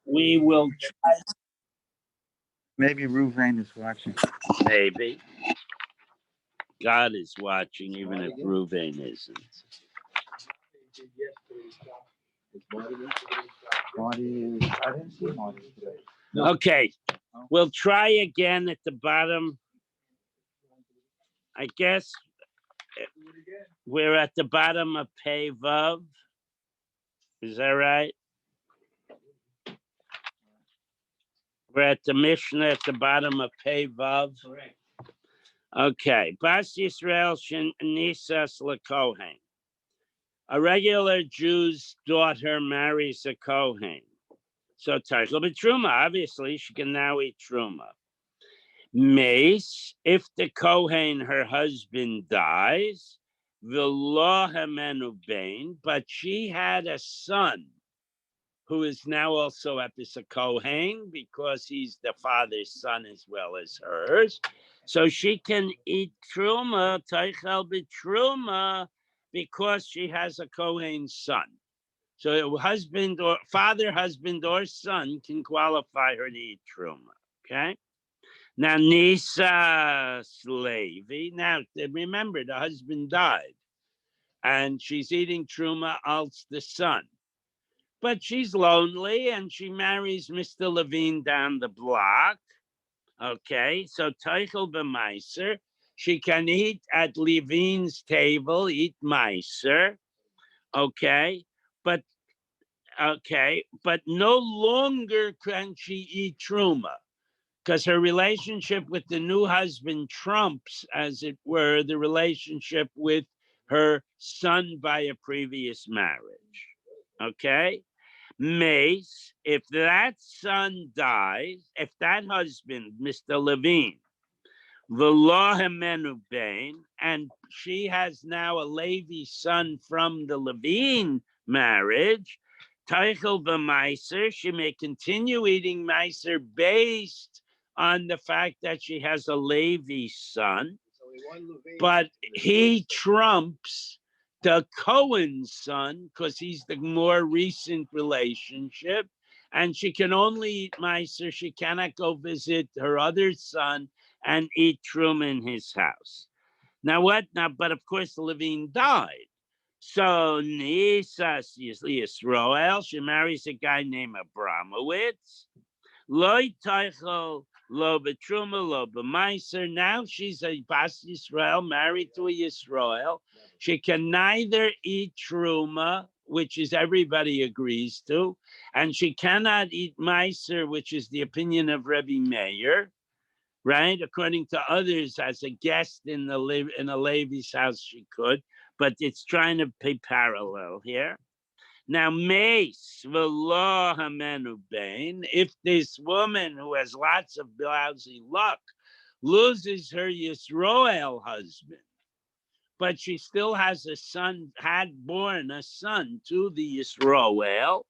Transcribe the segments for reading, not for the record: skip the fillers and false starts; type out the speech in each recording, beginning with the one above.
We will Maybe Ruvain is watching. maybe. God is watching, even if Ruvain isn't. Marty is. I didn't see Marty today. Okay, we'll try again at the bottom. I guess we're at the bottom of Pei Vav. Is that right? We're at the Mishnah at the bottom of Pei Vav. Correct. Okay, Bas Yisrael Nisas LaKohen. A regular Jew's daughter marries a Kohen. So Teichel B'Truma, obviously, she can now eat Truma. Mace, if the Kohen, her husband, dies, V'lo Hamenu Bain, but she had a son who is now also at this Kohen because he's the father's son as well as hers. So she can eat Truma, Teichel B'Truma, because she has a Kohen son. So husband or father, husband or son can qualify her to eat Truma. Okay. Now Nisa Slavey. Now remember, the husband died, and she's eating Truma als the son. But she's lonely, and she marries Mr. Levine down the block. Okay, so Teichel b'Meiser. She can eat at Levine's table, eat Meiser. Okay, but but no longer can she eat Truma because her relationship with the new husband trumps, as it were, the relationship with her son by a previous marriage. Okay? Mace, if that son dies, if that husband, Mr. Levine, and she has now a Levi son from the Levine marriage, Teichel b'Meiser, she may continue eating Meiser based on the fact that she has a Levi son, but he trumps the Cohen son because he's the more recent relationship, and she can only eat Meiser. She cannot go visit her other son and eat Truma in his house. Now what? Now, but of course, Levine died. So Nisas Yisroel, she marries a guy named Abramowitz. Loi Teichel, Lo Betruma, Lo B'Meiser. Now she's a Bas Yisrael, married to a Yisrael. She can neither eat Truma, which is everybody agrees to, and she cannot eat Meiser, which is the opinion of Rebbe Meir, right? According to others, as a guest in a Levi's house, she could, but it's trying to pay parallel here. Now, Mace, V'lo Hamenu Bain, if this woman who has lots of lousy luck loses her Yisroel husband, but she still has a son, had born a son to the Yisroel,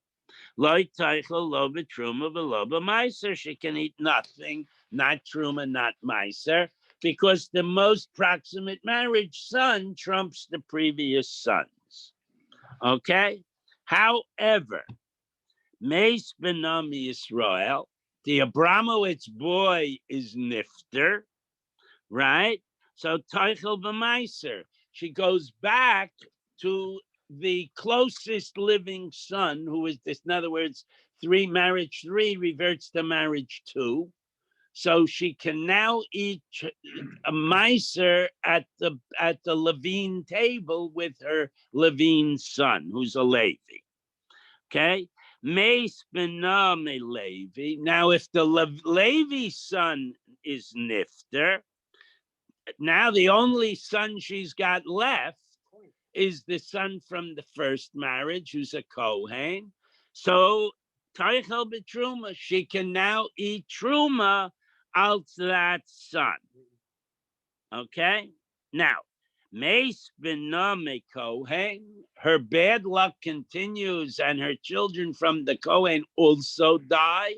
Lo Teichel, Lo B'Truma, V'lo B'Meiser, she can eat nothing, not Truma, not Meiser, because the most proximate marriage son trumps the previous sons. Okay? However, Mace Benam Yisrael, the Abramowitz boy is Nifter, right? So Teichel b'Meiser, she goes back to the closest living son, who is this, in other words, marriage three reverts to marriage two. So she can now eat a Meiser at the Levine table with her Levine son, who's a Levi. Okay, Mace Bename Levi. Now, if the Levi son is Nifter, now the only son she's got left is the son from the first marriage, who's a Kohen. So Teichel b'Truma, she can now eat Truma out that son. Okay? Now, Mace Bename Kohen, her bad luck continues, and her children from the Kohen also die.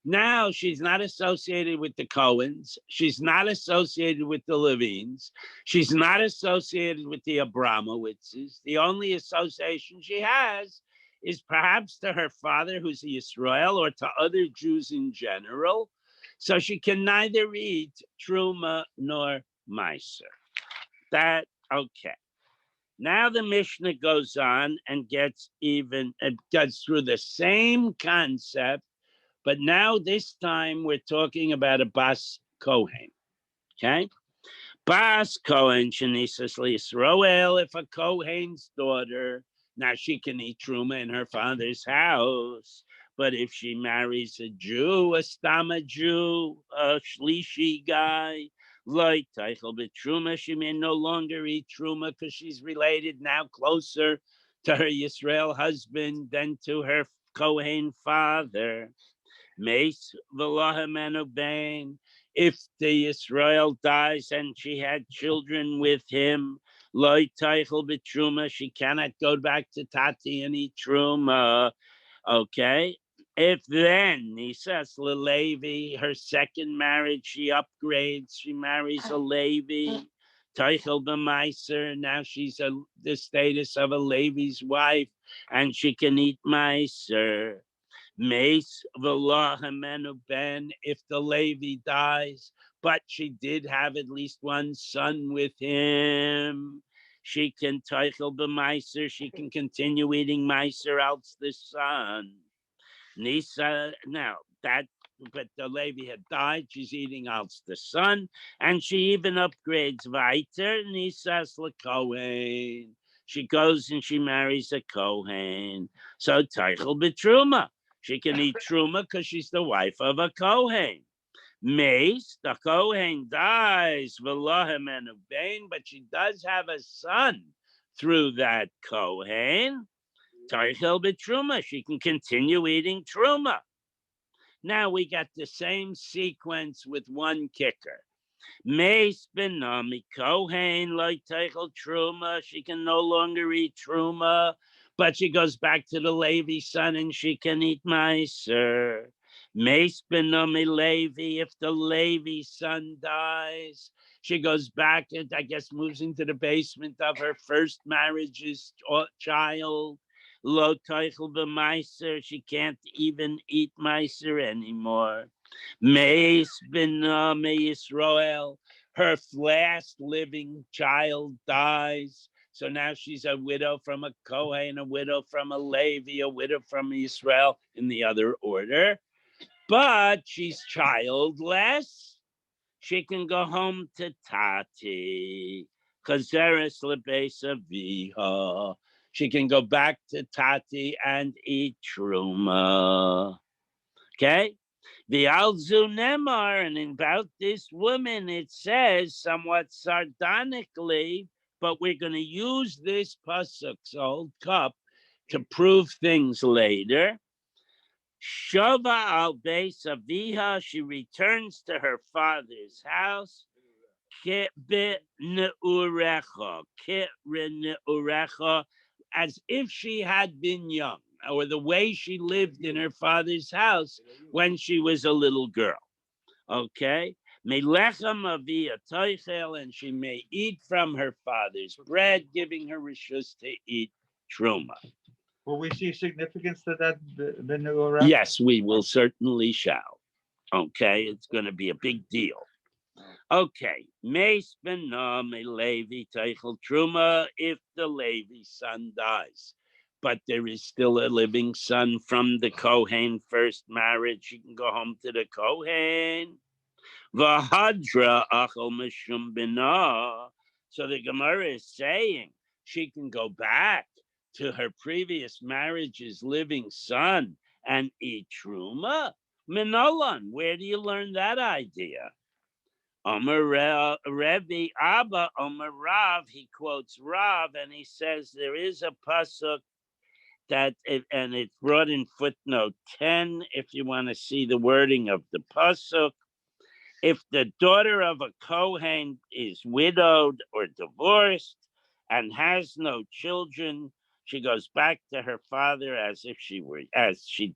Now she's not associated with the Cohens. She's not associated with the Levines. She's not associated with the Abramowitzes. The only association she has is perhaps to her father, who's a Yisrael, or to other Jews in general. So she can neither eat truma nor meiser. That, okay. Now the Mishnah goes on and it gets through the same concept, but now this time we're talking about a Bas Kohen. Okay? Bas Kohen Shanisas Yisroel, if a Kohen's daughter, now she can eat Truma in her father's house, but if she marries a Jew, a Stama Jew, a Shlishi guy, like Teichel Truma, she may no longer eat Truma because she's related now closer to her Yisrael husband than to her Kohen father. Mace V'lahamenu Bain. If the Israel dies and she had children with him, Loi Teichel B'Truma, she cannot go back to Tati and eat Truma. Okay. If then Nisas Levi, her second marriage, she upgrades, she marries a Levi. Teichel B'Meiser, now she's the status of a Levi's wife, and she can eat Meiser. Mace V'la Hamenu Ben, if the Levi dies, but she did have at least one son with him. She can Teichel B'Meiser, she can continue eating Meiser, else the son. Nisa, now that, but the Levi had died, she's eating else the son, and she even upgrades Weiter, Nisas LeKohen. She goes and she marries a Kohen. So Teichel B'Truma. She can eat Truma because she's the wife of a Kohen. Mace, the Kohen dies, V'lahem and Ubain, but she does have a son through that Kohen. Teichel B'Truma, she can continue eating Truma. Now we got the same sequence with one kicker. Mace Benami Kohen like Teichel Truma. She can no longer eat Truma, but she goes back to the Levi son and she can eat Meiser. Mace Benami Levi, if the Levi son dies, she goes back and I guess moves into the basement of her first marriage's child. Lo Teichel B'Meiser, she can't even eat Meiser anymore. Mace ben Israel, her last living child dies. So now she's a widow from a Kohen, a widow from a Levi, a widow from Israel in the other order. But she's childless. She can go home to Tati. Chazeres lebesa viha. She can go back to Tati and eat Truma. Okay? The Alzu Nemar, and about this woman, it says somewhat sardonically, but we're going to use this pasuk's old cup to prove things later. Shova al beis aviha, she returns to her father's house. Ki'be neurecha, as if she had been young, or the way she lived in her father's house when she was a little girl. Okay? Melechem avia toichel, and she may eat from her father's bread, giving her rishus to eat truma. Will we see significance to that, the new Yes, we will certainly shall. Okay, it's going to be a big deal. Okay, Mace ben Levi Teichel Truma, if the Levi son dies, but there is still a living son from the Kohen first marriage, she can go home to the Kohen. Vahadra achol mishum binah. So the Gemara is saying she can go back to her previous marriage's living son and eat truma. Minolan, where do you learn that idea? Omer Rebbe Abba Omer Rav, he quotes Rav, and he says there is a pasuk and it's brought in footnote 10 if you want to see the wording of the pasuk. If the daughter of a Kohen is widowed or divorced and has no children, she goes back to her father as she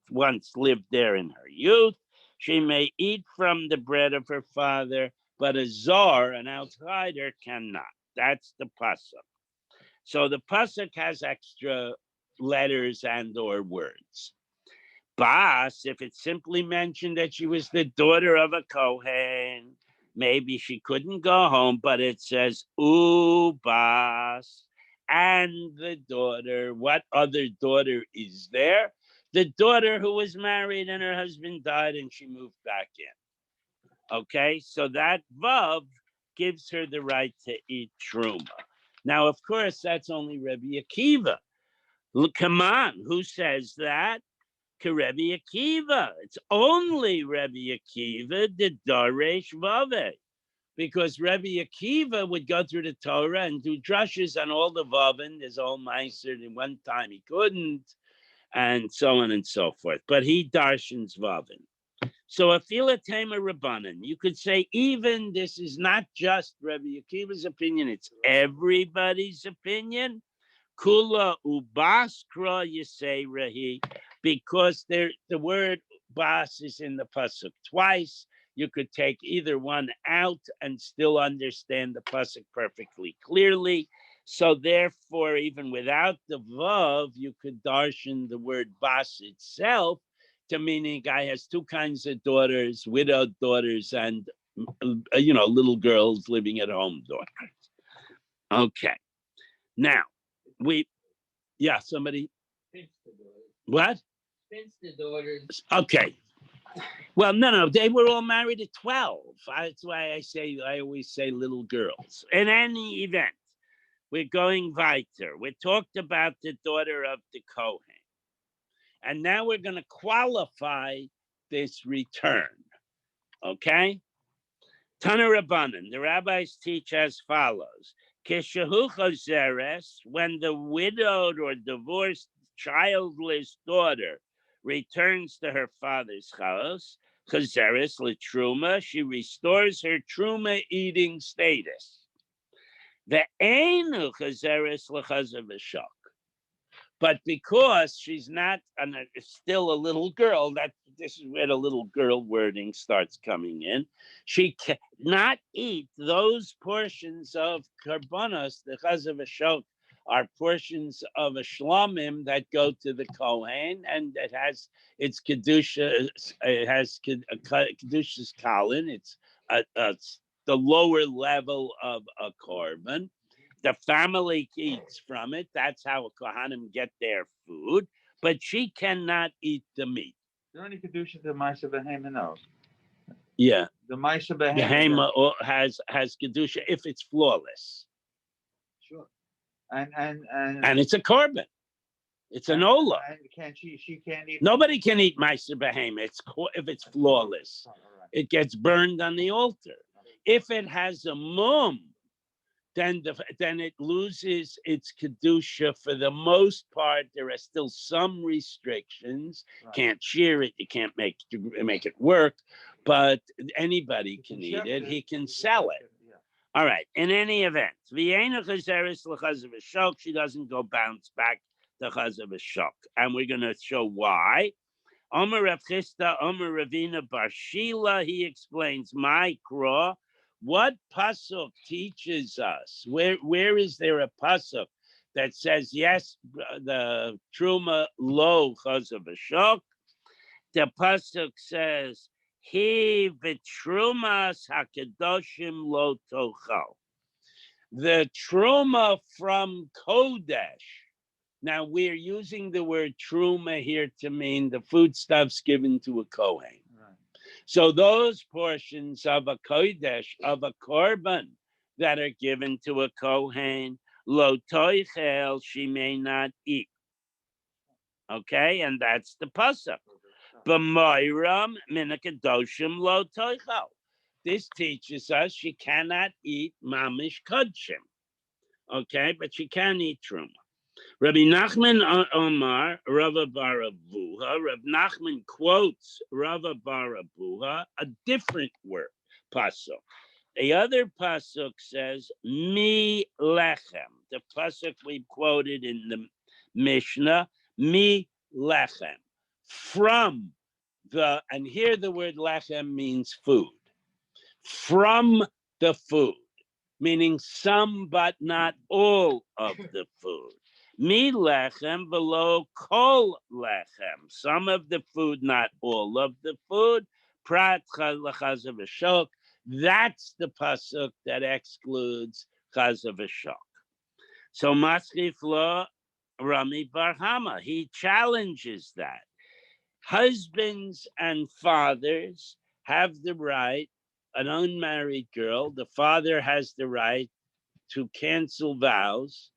once lived there in her youth. She may eat from the bread of her father, but a czar, an outsider, cannot. That's the pasuk. So the pasuk has extra letters and or words. Bas, if it simply mentioned that she was the daughter of a Kohen, maybe she couldn't go home, but it says Ubas and the daughter. What other daughter is there? The daughter who was married and her husband died and she moved back in. Okay, so that Vav gives her the right to eat Truma. Now, of course, that's only Rebbe Akiva. Look, come on, who says that? Rebbe Akiva. It's only Rebbe Akiva, the Daresh Vave. Because Rebbe Akiva would go through the Torah and do drushes on all the Vavin, his own Meiser, and one time he couldn't, and so on and so forth. But he darshans Vavin. So Afila Tema Rabbanan, you could say even this is not just Rebbe Akiva's opinion, it's everybody's opinion. Kula ubaskra yisei rahi, because there the word bas is in the pasuk twice. You could take either one out and still understand the pasuk perfectly clearly. So therefore, even without the vav, you could darshan the word bas itself to meaning guy has two kinds of daughters, widowed daughters, and little girls living at home daughters. Okay, now. Somebody. What? The daughters. Okay. Well, no, they were all married at 12. That's why I always say little girls. In any event, we're going weiter. We talked about the daughter of the Kohen. And now we're going to qualify this return. Okay? Tana Rabbanan, the rabbis teach as follows. Kishahu chazeres, when the widowed or divorced childless daughter returns to her father's house, chazeres letruma, she restores her truma eating status. The einu chazeres lechazav v'shok. But because she's not still a little girl, this is where the little girl wording starts coming in. She cannot eat those portions of karbanos, the chazav v'shok, are portions of a shlamim that go to the Kohen, and it has its kedusha. It has kedusha's kalin. It's the lower level of a korban. The family eats from it. That's how Kohanim get their food. But she cannot eat the meat. Is there any kedusha to Maisa Behema? No. Yeah. The Maisa Behema. Behema has kedusha if it's flawless. Sure. And it's a korban. It's an ola. And she can't eat. Nobody can eat Maisa Behema. If it's flawless. Right. It gets burned on the altar. If it has a mum, then it loses its kedusha for the most part. There are still some restrictions. Right. Can't shear it. You can't make it work. But anybody can eat it. He can sell it. Yeah. All right. In any event, she doesn't go bounce back to chazav v'shok, and we're going to show why. Omer Rav Chisda, Omer Ravina Bar Shila, he explains my kraw. What pasuk teaches us? Where is there a pasuk that says yes, the truma lo chazav v'shok? The pasuk says he v'trumas hakadoshim lo tochal. The truma from Kodesh. Now we're using the word truma here to mean the foodstuffs given to a Kohen. So those portions of a kodesh, of a korban, that are given to a kohen, lo toichel, she may not eat. Okay, and that's the pasuk. B'moiram minakadoshim lo toichel. This teaches us she cannot eat mamish kodshim. Okay, but she can eat truma. Rabbi Nachman Omar, Rava Bar Avuha. Rabbi Nachman quotes Rava Bar Avuha, a different word, pasuk. The other pasuk says, mi lechem. The pasuk we quoted in the Mishnah, mi lechem. From and here the word lechem means food. From the food, meaning some but not all of the food. Mi lechem below kol lechem. Some of the food, not all of the food. Prat chazav v'shok. That's the pasuk that excludes chazav v'shok. So Maskif lo Rami Barhama, he challenges that. Husbands and fathers have the right, an unmarried girl, the father has the right to cancel vows.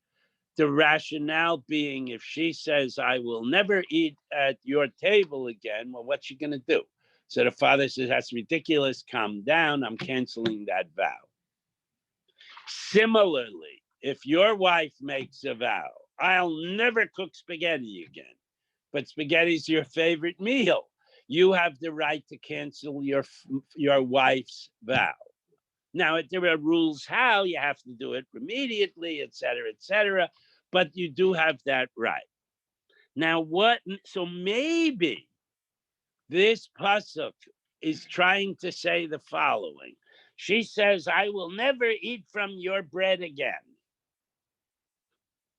The rationale being, if she says, I will never eat at your table again, well, what's she going to do? So the father says, that's ridiculous. Calm down. I'm canceling that vow. Similarly, if your wife makes a vow, I'll never cook spaghetti again, but spaghetti's your favorite meal, you have the right to cancel your wife's vow. Now, there are rules how you have to do it immediately, etc., but you do have that right. Now, so maybe this pasuk is trying to say the following. She says, I will never eat from your bread again.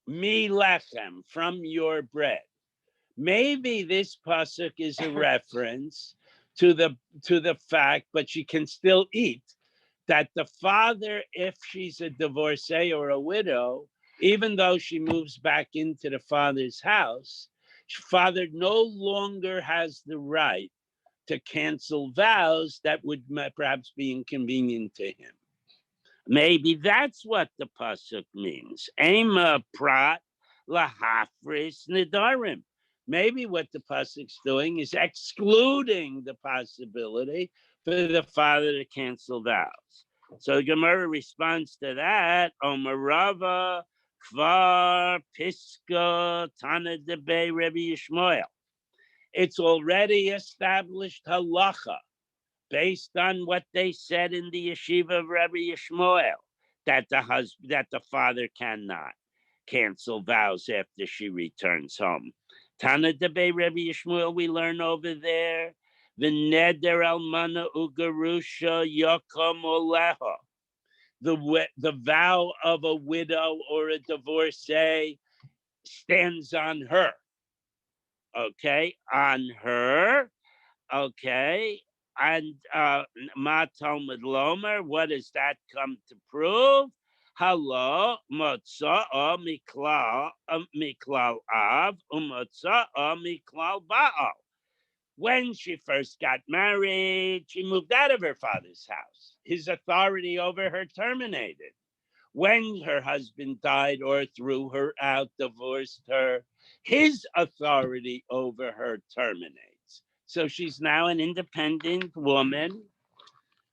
Mi lechem, from your bread. Maybe this pasuk is a reference to the fact, but she can still eat, that the father, if she's a divorcee or a widow, even though she moves back into the father's house, father no longer has the right to cancel vows that would perhaps be inconvenient to him. Maybe that's what the pasuk means. Ema prat lahafris nidarim. Maybe what the pasuk's doing is excluding the possibility for the father to cancel vows. So the Gemara responds to that, Omarava kvar piska tana debe Rebbe Yishmael. It's already established halacha based on what they said in the yeshiva of Rabbi Yishmael, that the father cannot cancel vows after she returns home. Tana debe Rabbi Yishmael, we learn over there, the neder almana ugarusha yakom oleha. The vow of a widow or a divorcee stands on her. Okay, on her. Okay, and Ma Talmud Lomer, what does that come to prove? Hello, Motza Miklal Av, Umotza Miklal Baal. When she first got married, she moved out of her father's house. His authority over her terminated. When her husband died or threw her out, divorced her, his authority over her terminates. So she's now an independent woman,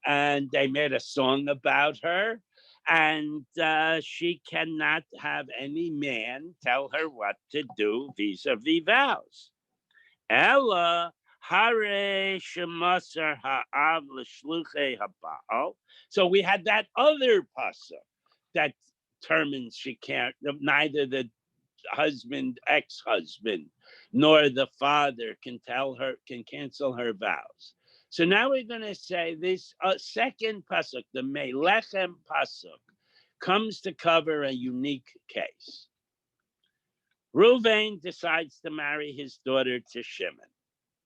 and they made a song about her, and she cannot have any man tell her what to do vis-a-vis vows. Ella hare shemasar ha'av l'shluchei haba'al. So we had that other pasuk that determines she can't, neither the husband, ex-husband, nor the father can cancel her vows. So now we're going to say this second pasuk, the Melechem pasuk, comes to cover a unique case. Reuven decides to marry his daughter to Shimon.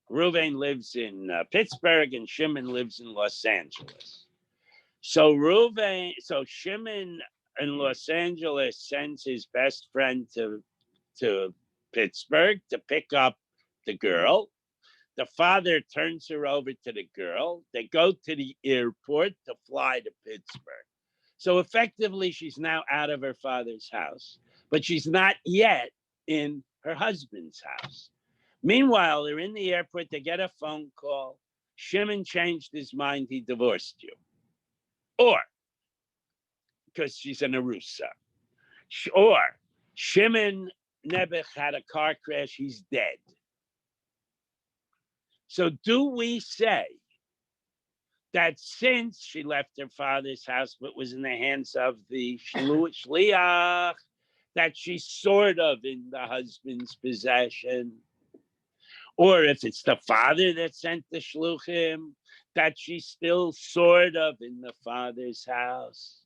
Reuven lives in Pittsburgh and Shimon lives in Los Angeles. So Shimon in Los Angeles sends his best friend to Pittsburgh to pick up the girl. The father turns her over to the girl. They go to the airport to fly to Pittsburgh. So effectively, she's now out of her father's house, but she's not yet in her husband's house. Meanwhile, they're in the airport. They get a phone call. Shimon changed his mind. He divorced you. Or, because she's an Arusa. Or, Shimon Nebuch had a car crash. He's dead. So do we say that since she left her father's house but was in the hands of the shliach, that she's sort of in the husband's possession? Or if it's the father that sent the shluchim, that she's still sort of in the father's house?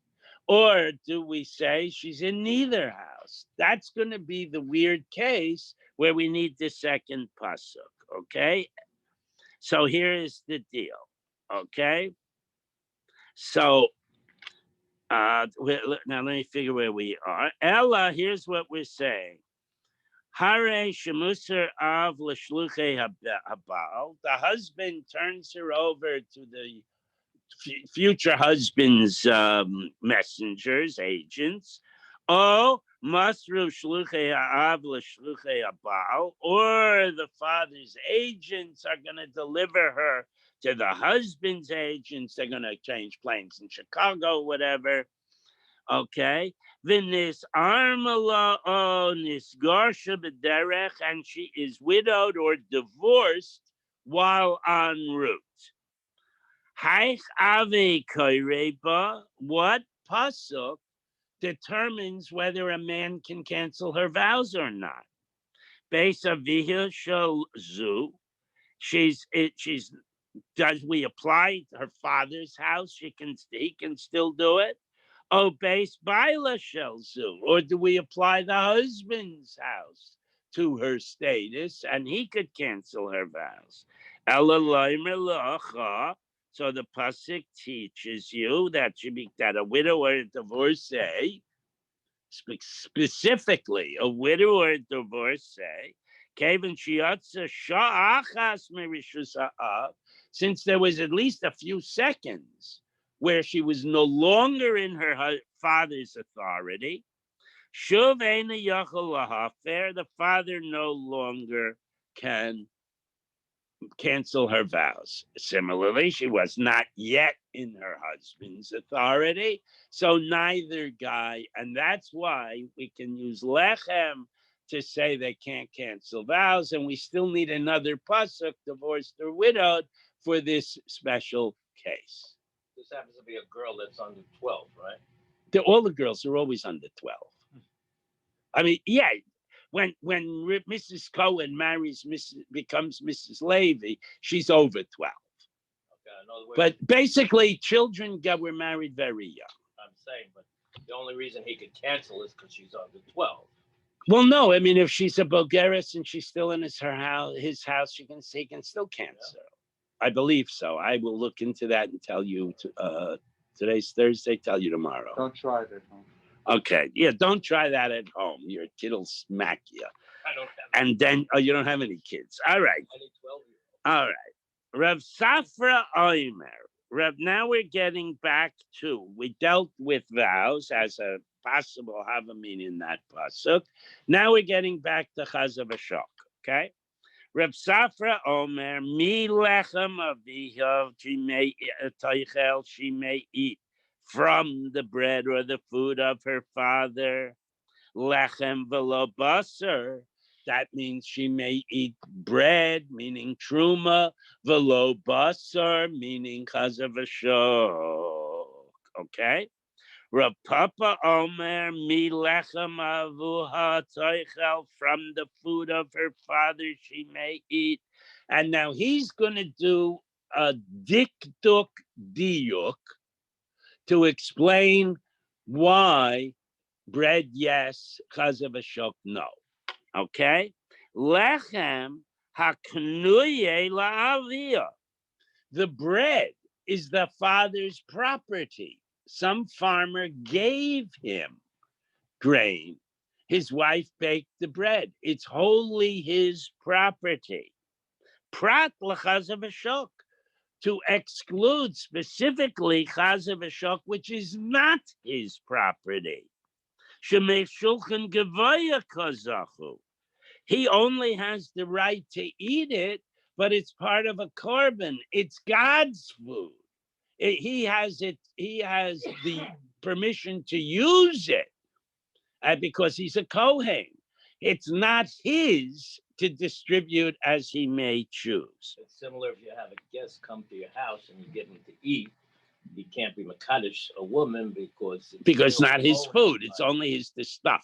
Or do we say she's in neither house? That's going to be the weird case where we need the second pasuk. Okay. So here is the deal. Okay. So now let me figure where we are. Ella, here's what we're saying. Hare shemusar av l'shluchei habal. The husband turns her over to the future husband's messengers, agents. Oh, masru shluchei ha'av l'shluchei habal. Or the father's agents are going to deliver her to the husband's agents. They're going to change planes in Chicago, whatever. Okay. Vinis armala o nisgarsha b'derech, and she is widowed or divorced while en route. Haich ave koireba. What pasuk determines whether a man can cancel her vows or not? Beis avihah shel zu. She's. Does we apply her father's house? He can still do it. Oh, base Baila Shelzu, or do we apply the husband's house to her status and he could cancel her vows? So the pasuk teaches you that that a widow or a divorcee, specifically a widow or a divorcee, since there was at least a few seconds where she was no longer in her father's authority, the father no longer can cancel her vows. Similarly, she was not yet in her husband's authority, so neither guy, and that's why we can use lechem to say they can't cancel vows, and we still need another pasuk, divorced or widowed, for this special case. This happens to be a girl that's under 12, right? All the girls are always under 12. I mean, yeah, when Mrs. Cohen becomes Mrs. Levy, she's over 12. Okay, but basically, children were married very young. I'm saying, but the only reason he could cancel is because she's under 12. Well, no, I mean, if she's a Bulgaris and she's still in his house, he can still cancel. Yeah. I believe so. I will look into that and tell you. Today's Thursday. Tell you tomorrow. Don't try it at home. Okay. Yeah, don't try that at home. Your kid will smack you. I don't have And then, you don't have any kids. All right. I need 12-year-olds. All right. Rav Safra Oimer. Rav, now we're getting back to, we dealt with vows as a possible havamina in that pasuk. Now we're getting back to Chazav Ashok, okay? Rav Safra Omer, mi lechem avihav, she may eat from the bread or the food of her father. Lechem velo basar, that means she may eat bread, meaning truma, velo basar, meaning chazav ashok. Okay? Rav Papa Omer, mi lechem avuha toichel, from the food of her father she may eat. And now he's going to do a dikduk diuk to explain why bread, yes, chazav ashok, no. Okay? Lechem haknuye la'aviyah. The bread is the father's property. Some farmer gave him grain. His wife baked the bread. It's wholly his property. Prat l'chazav ashok, to exclude specifically chazav ashok, which is not his property. Shemei shulchan gevaya kazachu. He only has the right to eat it, but it's part of a korban. It's God's food. He has it. He has the permission to use it because he's a kohen. It's not his to distribute as he may choose. It's similar if you have a guest come to your house and you get him to eat. He can't be makadosh a woman because it's not his food. It's only his to stuff.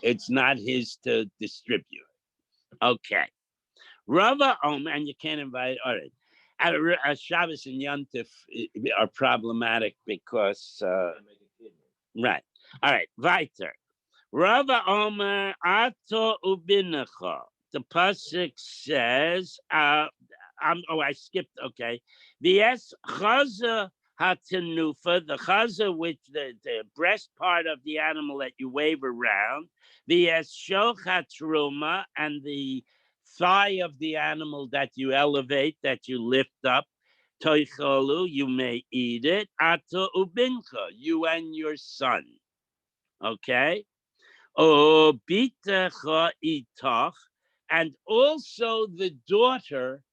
It's not his to distribute. Okay. Rava and you can't invite. All right. Shabbos and Yom Tov are problematic because Right. All right. Weiter. Rava Omer Ato Ubinecha. The pasuk says, I skipped. Okay, v'es chaza hatanufa, the chaza, which the breast part of the animal that you wave around, v'es shoch hatruma, and the thigh of the animal that you elevate, that you lift up. Toicholu, you may eat it. Ato ubincha, you and your son. Okay. O bitecha itach, and also the daughter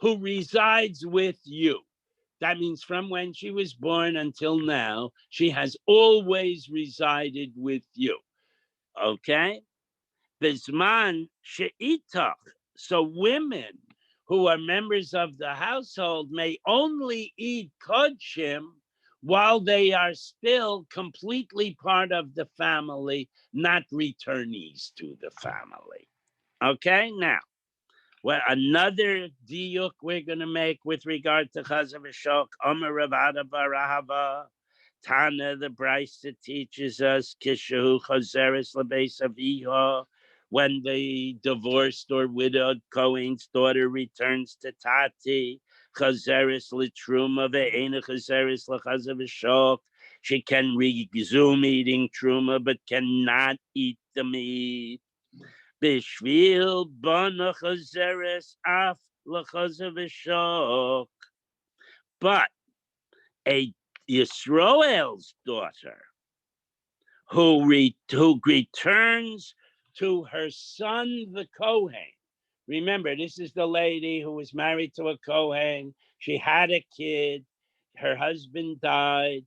who resides with you. That means from when she was born until now, she has always resided with you. Okay? Bisman she'itach. So women who are members of the household may only eat kodshim while they are still completely part of the family, not returnees to the family. Okay, now, well, another diuk we're going to make with regard to Chazav Shok, Omer Ravada Barahava, Tana, the Brisa teaches us, Kishahu Chazeres Lebeis Aviha, when the divorced or widowed Kohen's daughter returns to Tati, Chazeres Litruma Ve'ena Chazeres Lechazav Shok, she can resume eating truma but cannot eat the meat. Bishvil bana chazeres af lachazav shok. But a Yisroel's daughter who returns to her son the Kohen. Remember, this is the lady who was married to a Kohen. She had a kid. Her husband died.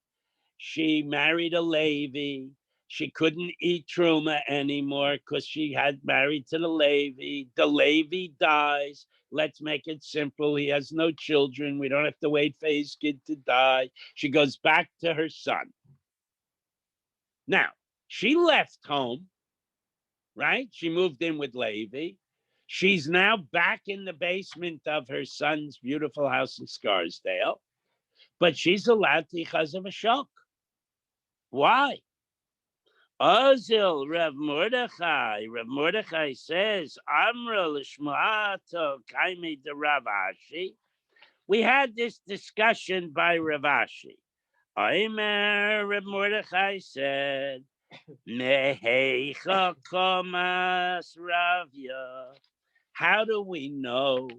She married a Levi. She couldn't eat truma anymore because she had married to the Levi. The Levi dies. Let's make it simple. He has no children. We don't have to wait for his kid to die. She goes back to her son. Now, she left home, right? She moved in with Levi. She's now back in the basement of her son's beautiful house in Scarsdale, but she's allowed to because of a shock. Why? Ozil Rav Mordechai. Rav Mordechai says, Amra l'shmuato kaimi de Rav Ashi. We had this discussion by Rav Ashi. Omer, Rav Mordechai said, Meheicha komas Ravya. How do we know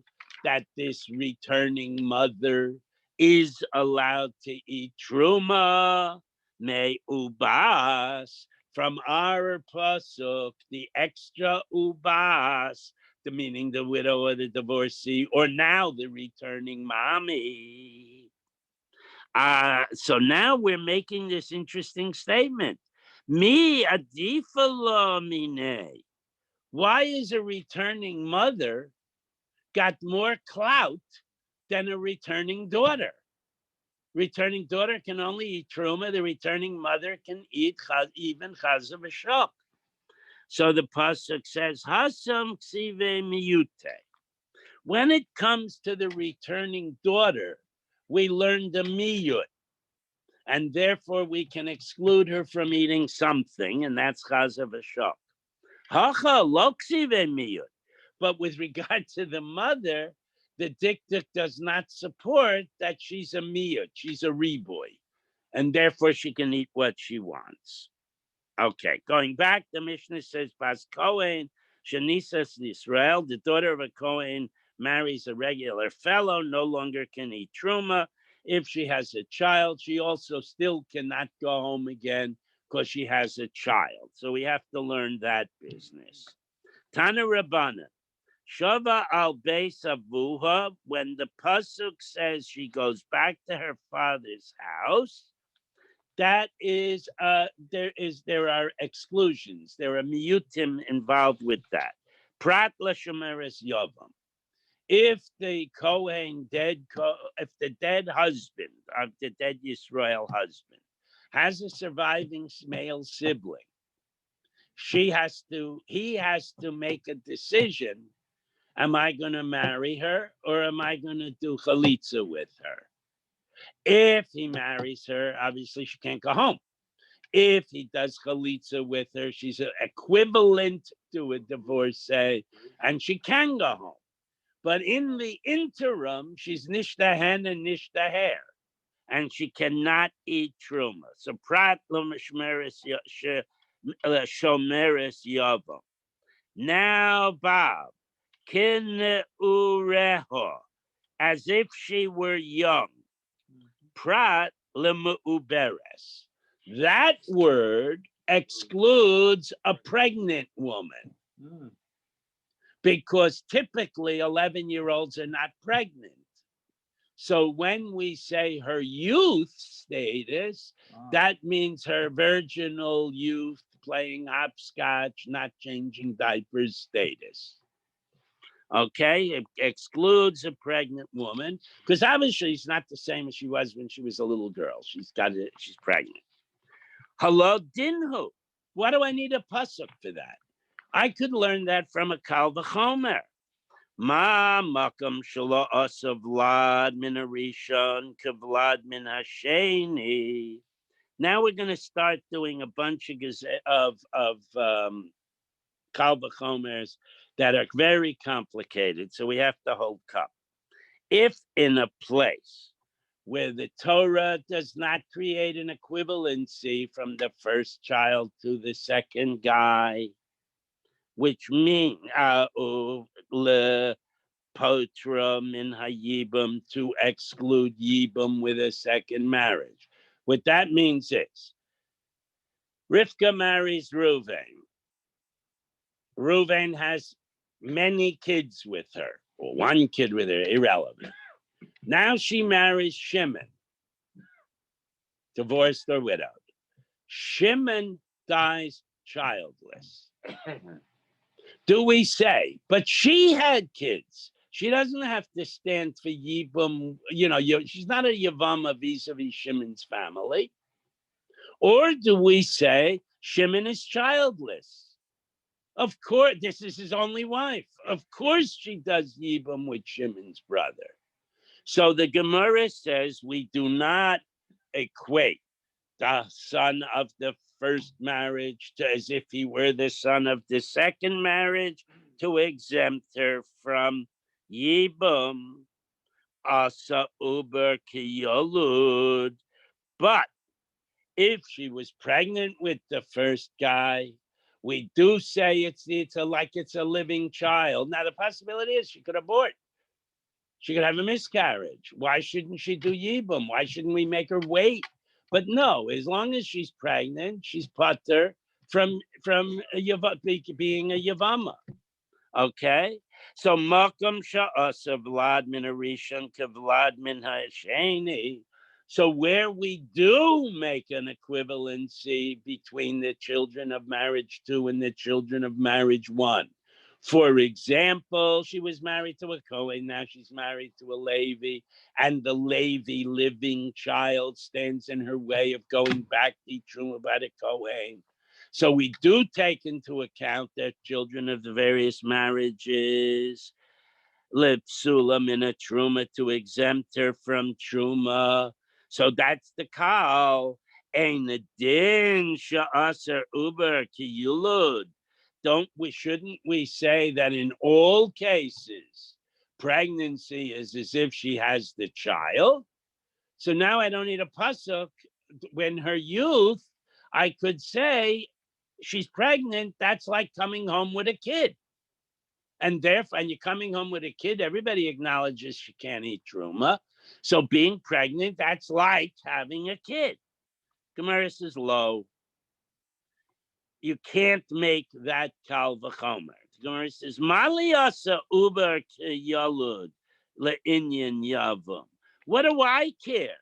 that this returning mother is allowed to eat truma? Me ubas, from our pasuk, the extra ubas, the meaning the widow or the divorcee, or now the returning mommy. So now we're making this interesting statement. Mi adifalo mine. Why is a returning mother got more clout than a returning daughter? Returning daughter can only eat truma. The returning mother can eat even chazav v'shok. So the pasuk says, "Hasam ksive miyute." When it comes to the returning daughter, we learn the miyut, and therefore we can exclude her from eating something, and that's chazav v'shok. Hacha lo ksive miyut. But with regard to the mother, the diktuk does not support that she's a miyut, she's a reboy, and therefore she can eat what she wants. Okay, going back, the Mishnah says, Bas Kohen, Shanisas Israel, the daughter of a Kohen marries a regular fellow, no longer can eat truma. If she has a child, she also still cannot go home again because she has a child. So we have to learn that business. Tana Rabbana. Shava al Beis Avuha, when the pasuk says she goes back to her father's house, that is there are exclusions. There are miyutim involved with that. Prat l'shemeres yavam. If the Kohen if the dead husband of the dead Yisrael husband has a surviving male sibling, he has to make a decision. Am I going to marry her or am I going to do chalitza with her? If he marries her, obviously she can't go home. If he does chalitza with her, she's equivalent to a divorcee, and she can go home. But in the interim, she's nishta hen and nishta hair, and she cannot eat truma. So prat l'mishmeres shomeres yavam. Now, Bob, kin ureho, as if she were young. Prat lemeuberes. That word excludes a pregnant woman Mm. because typically 11-year-olds are not pregnant. So when we say her youth status, that means her virginal youth, playing hopscotch, not changing diapers status. Okay, it excludes a pregnant woman because obviously she's not the same as she was when she was a little girl. She's pregnant. Hello, dinhu. Why do I need a pasuk for that? I could learn that from a kal v'chomer. Ma makam shelo asav vlad min harishon kavlad min hasheni. Now we're going to start doing a bunch of kal v'chomers that are very complicated, so we have to hold cup. If in a place where the Torah does not create an equivalency from the first child to the second guy, which means le potra min hayibum, to exclude yibum with a second marriage. What that means is Rivka marries Reuven. Reuven has many kids with her, or one kid with her, irrelevant. Now she marries Shimon, divorced or widowed. Shimon dies childless. Do we say, but she had kids? She doesn't have to stand for Yibum, she's not a Yavama vis-a-vis Shimon's family. Or do we say Shimon is childless? Of course, this is his only wife. Of course she does Yibum with Shimon's brother. So the Gemara says we do not equate the son of the first marriage to as if he were the son of the second marriage to exempt her from Yibum Asa Uber Kiyolud. But if she was pregnant with the first guy, we do say it's a living child. Now the possibility is she could abort. She could have a miscarriage. Why shouldn't she do Yibum? Why shouldn't we make her wait? But no, as long as she's pregnant, she's putter from being a Yavama. Okay? So Makam Sha'asa Vlad min Arishan Kavlad min Hasheni. So where we do make an equivalency between the children of marriage 2 and the children of marriage 1. For example, she was married to a Kohen, now she's married to a Levi, and the Levi living child stands in her way of going back to Truma by the Kohen. So we do take into account that children of the various marriages, Lipsula mina Truma, to exempt her from Truma. So that's the call. Ein din sha'aser uber kiyulud. Shouldn't we say that in all cases, pregnancy is as if she has the child? So now I don't need a pasuk. When her youth, I could say she's pregnant. That's like coming home with a kid. And therefore, and you're coming home with a kid, everybody acknowledges she can't eat truma. So being pregnant, that's like having a kid. Gemara says low. You can't make that kal v'chomer. Gemara says mali asa uber yalud le'inyan yavam. What do I care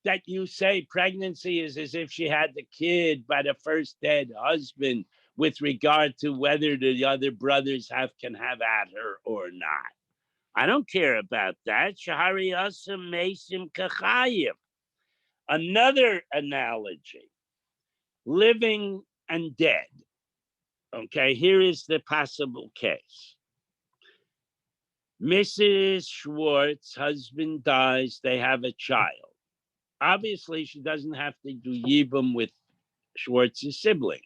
that you say pregnancy is as if she had the kid by the first dead husband with regard to whether the other brothers can have at her or not? I don't care about that. Shahari asam mesim kachayim. Another analogy, living and dead. Okay, here is the possible case. Mrs. Schwartz, husband dies, they have a child. Obviously, she doesn't have to do Yibum with Schwartz's sibling.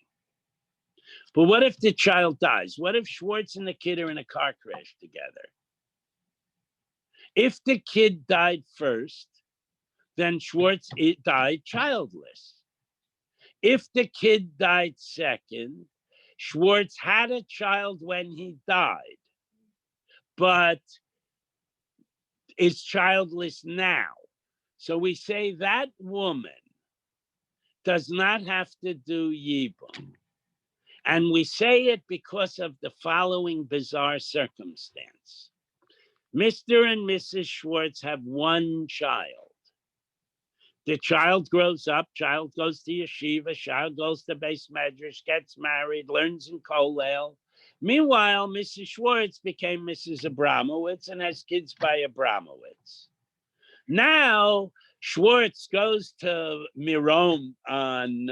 But what if the child dies? What if Schwartz and the kid are in a car crash together? If the kid died first, then Schwartz died childless. If the kid died second, Schwartz had a child when he died, but is childless now. So we say that woman does not have to do Yibum. And we say it because of the following bizarre circumstance. Mr. and Mrs. Schwartz have one child. The child grows up, child goes to yeshiva, child goes to base medrash, gets married, learns in kollel. Meanwhile, Mrs. Schwartz became Mrs. Abramowitz and has kids by Abramowitz. Now, Schwartz goes to Miron on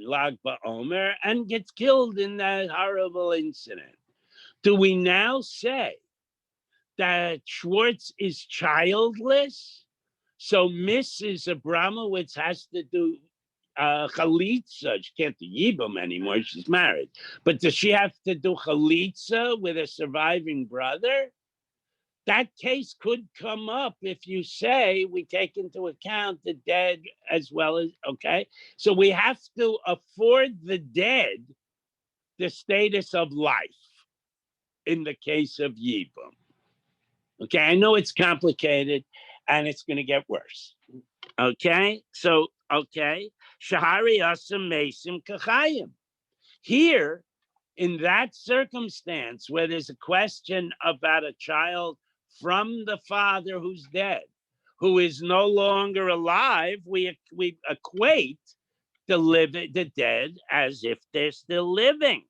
Lag BaOmer and gets killed in that horrible incident. Do we now say that Schwartz is childless? So Mrs. Abramowitz has to do chalitza. She can't do yibum anymore. She's married. But does she have to do chalitza with a surviving brother? That case could come up if you say we take into account the dead as well as, okay? So we have to afford the dead the status of life in the case of yibum. Okay, I know it's complicated and it's going to get worse. Okay, so, okay. Shahari Asa Mesim Kachayim. Here, in that circumstance where there's a question about a child from the father who's dead, who is no longer alive, we equate the dead as if they're still living.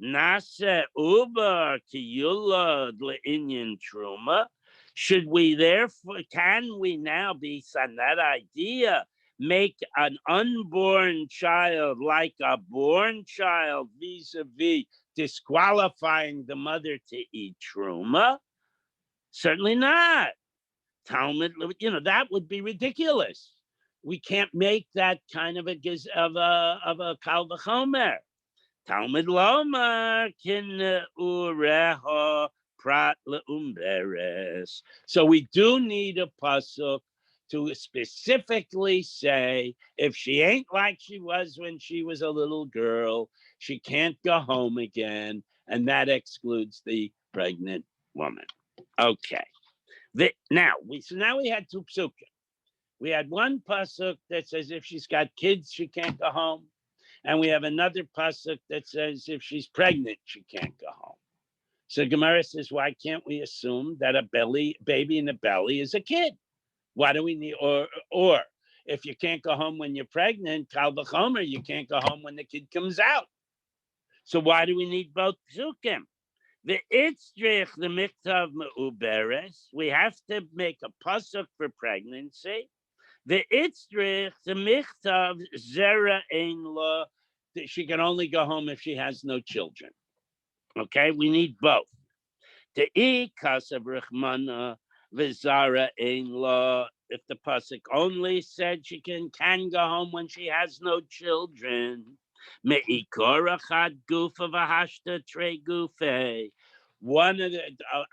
Nase uber kiyulad le'inyan truma. Should we therefore, can we now, based on that idea, make an unborn child like a born child vis-a-vis disqualifying the mother to eat truma? Certainly not. Talmud, that would be ridiculous. We can't make that kind of a kal v'chomer. Talmud Lomar kin ureho prat leumberes. So we do need a pasuk to specifically say if she ain't like she was when she was a little girl, she can't go home again, and that excludes the pregnant woman. Okay. Now we had two psukim. We had one pasuk that says if she's got kids, she can't go home. And we have another pasuk that says if she's pregnant, she can't go home. So Gemara says, why can't we assume that a baby in the belly is a kid? Why do we need, or if you can't go home when you're pregnant, kal v'chomer, you can't go home when the kid comes out. So why do we need both psukim? The itzrich, the miktav me'uberes, we have to make a pasuk for pregnancy. The itzrich, the michtav zera ein lo, she can only go home if she has no children. Okay, we need both. The kasav rechmana v'zara ein lo. If the pasuk only said she can go home when she has no children, me'ikorachad gufa v'hashta tre gufe. One of the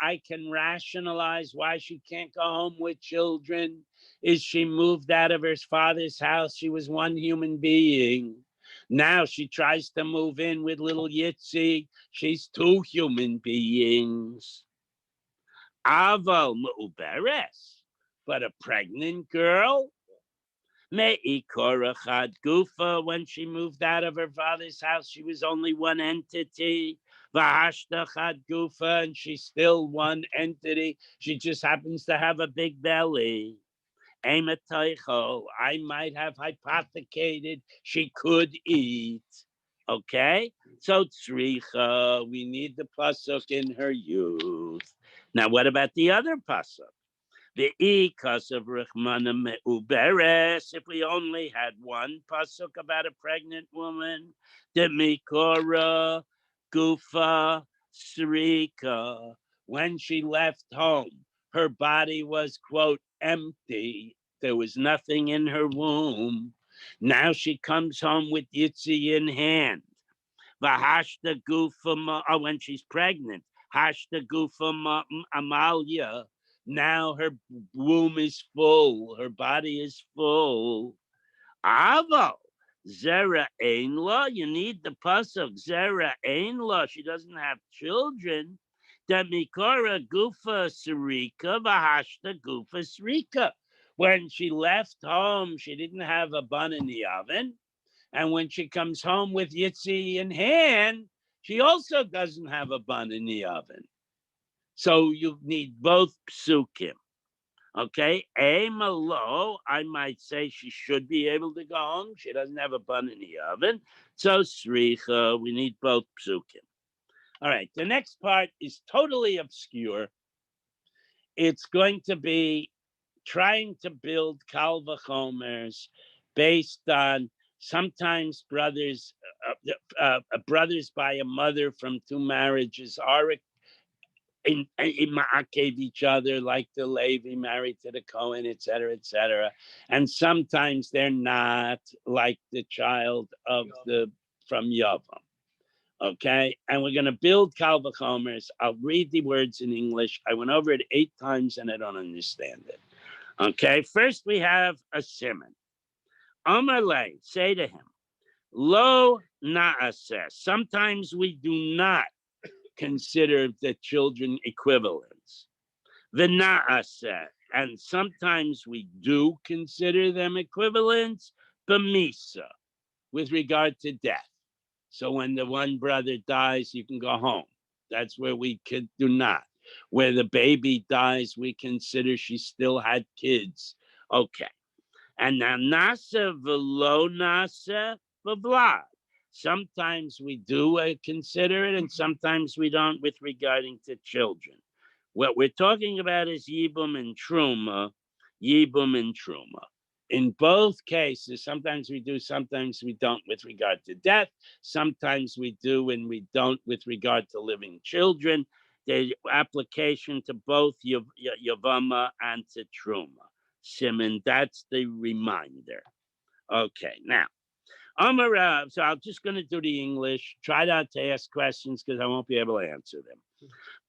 I can rationalize why she can't go home with children is she moved out of her father's house. She was one human being. Now she tries to move in with little Yitzi. She's two human beings. Aval me'uberes, but a pregnant girl. Me'ikorachad gufa, when she moved out of her father's house, she was only one entity. V'hashtachad gufa, and she's still one entity. She just happens to have a big belly. I might have hypothecated she could eat. Okay, so tzricha, we need the pasuk in her youth. Now, what about the other pasuk? The ikas of Rechmana Me'uberes, if we only had one pasuk about a pregnant woman, the Mikora, Gufa, Srika, when she left home, her body was, quote, empty. There was nothing in her womb. Now she comes home with Yitzi in hand. Vahashta gufa, when she's pregnant. Hashta gufa Amalia. Now her womb is full. Her body is full. Avo. Zera Ainla, you need the pasuk. Zera Ainla, she doesn't have children. Demikora Gufa Sarika, Vahashta Gufa Sarika. When she left home, she didn't have a bun in the oven. And when she comes home with Yitzi in hand, she also doesn't have a bun in the oven. So you need both psukim. Okay, Malo, I might say she should be able to go home. She doesn't have a bun in the oven. So Sricha, we need both psukim. All right, the next part is totally obscure. It's going to be trying to build Kal V'chomers based on sometimes brothers by a mother from two marriages are in ma'akev each other, like the Levi married to the Cohen, etc., and sometimes they're not, like the child of the from Yavam. Okay, and we're going to build Kal V'chomers. I'll read the words in English. I went over it 8 times and I don't understand it. Okay, first we have a simon. Amalei, say to him, Lo naaseh. Sometimes we do not consider the children equivalents. V'naaseh, and sometimes we do consider them equivalents. B'misa, with regard to death. So when the one brother dies, you can go home. That's where we do not. Where the baby dies, we consider she still had kids. Okay. And now nasa v'lo nasa v'vlad. Sometimes we do consider it, and sometimes we don't with regarding to children. What we're talking about is yibum and truma, yibum and truma. In both cases, sometimes we do, sometimes we don't with regard to death. Sometimes we do and we don't with regard to living children. The application to both Yavama and to Truma. Simon, that's the reminder. Okay, now, Amarav, so I'm just going to do the English. Try not to ask questions because I won't be able to answer them.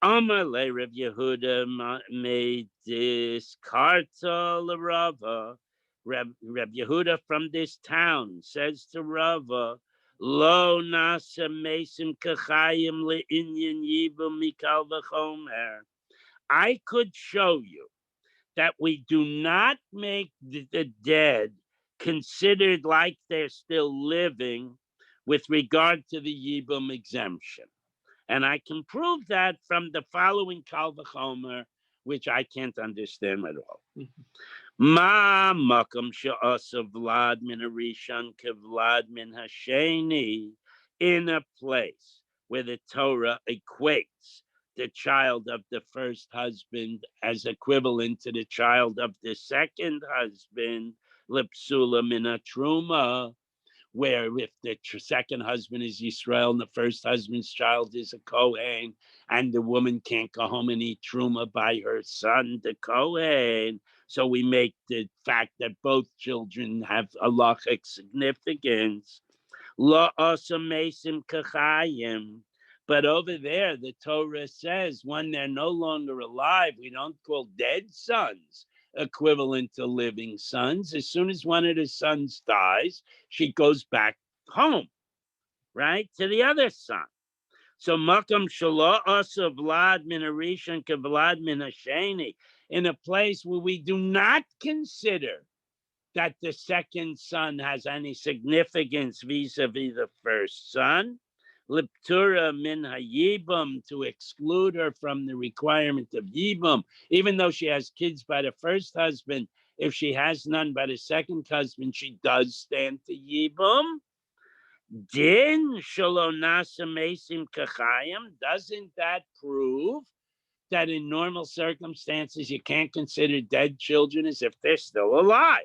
Amalei Rav Yehuda made this karta l'Rava. Rav Yehuda from this town says to Rava, Lo nasa mesim kachayim le'inyan yibum mikal v'chomer. I could show you that we do not make the dead considered like they're still living with regard to the Yibum exemption. And I can prove that from the following Kal V'chomer, which I can't understand at all. Ma makam she'asa Vlad min harishon kevlad min hasheni, in a place where the Torah equates the child of the first husband as equivalent to the child of the second husband, lipsula min truma, where if the second husband is Yisrael and the first husband's child is a Kohen, and the woman can't go home and eat truma by her son, the Kohen. So we make the fact that both children have halachic significance. Lo mesim kachayim. But over there, the Torah says when they're no longer alive, we don't call dead sons equivalent to living sons. As soon as one of the sons dies, she goes back home, right, to the other son. So makam shalo asa Vlad min harishon kevlad min hasheni, in a place where we do not consider that the second son has any significance vis-a-vis the first son. Liptura min hayibum, to exclude her from the requirement of yibum, even though she has kids by the first husband. If she has none by the second husband, she does stand to yibum. Din shalonasa mesim kachayim. Doesn't that prove that in normal circumstances you can't consider dead children as if they're still alive?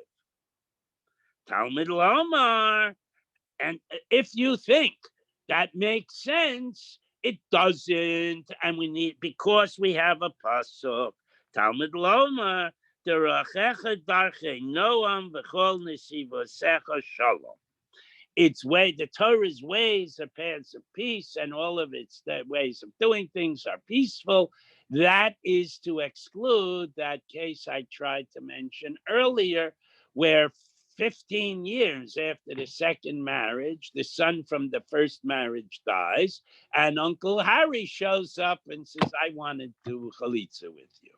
Talmud Lomar. And if you think that makes sense, it doesn't. And we need, because we have a pasuk, Talmud Lomar, V'terachecha darchei Noam v'chol nesivosecha shalom. Its way, the Torah's ways are paths of peace, and all of its ways of doing things are peaceful. That is to exclude that case I tried to mention earlier, where 15 years after the second marriage, the son from the first marriage dies, and Uncle Harry shows up and says, I want to do chalitza with you.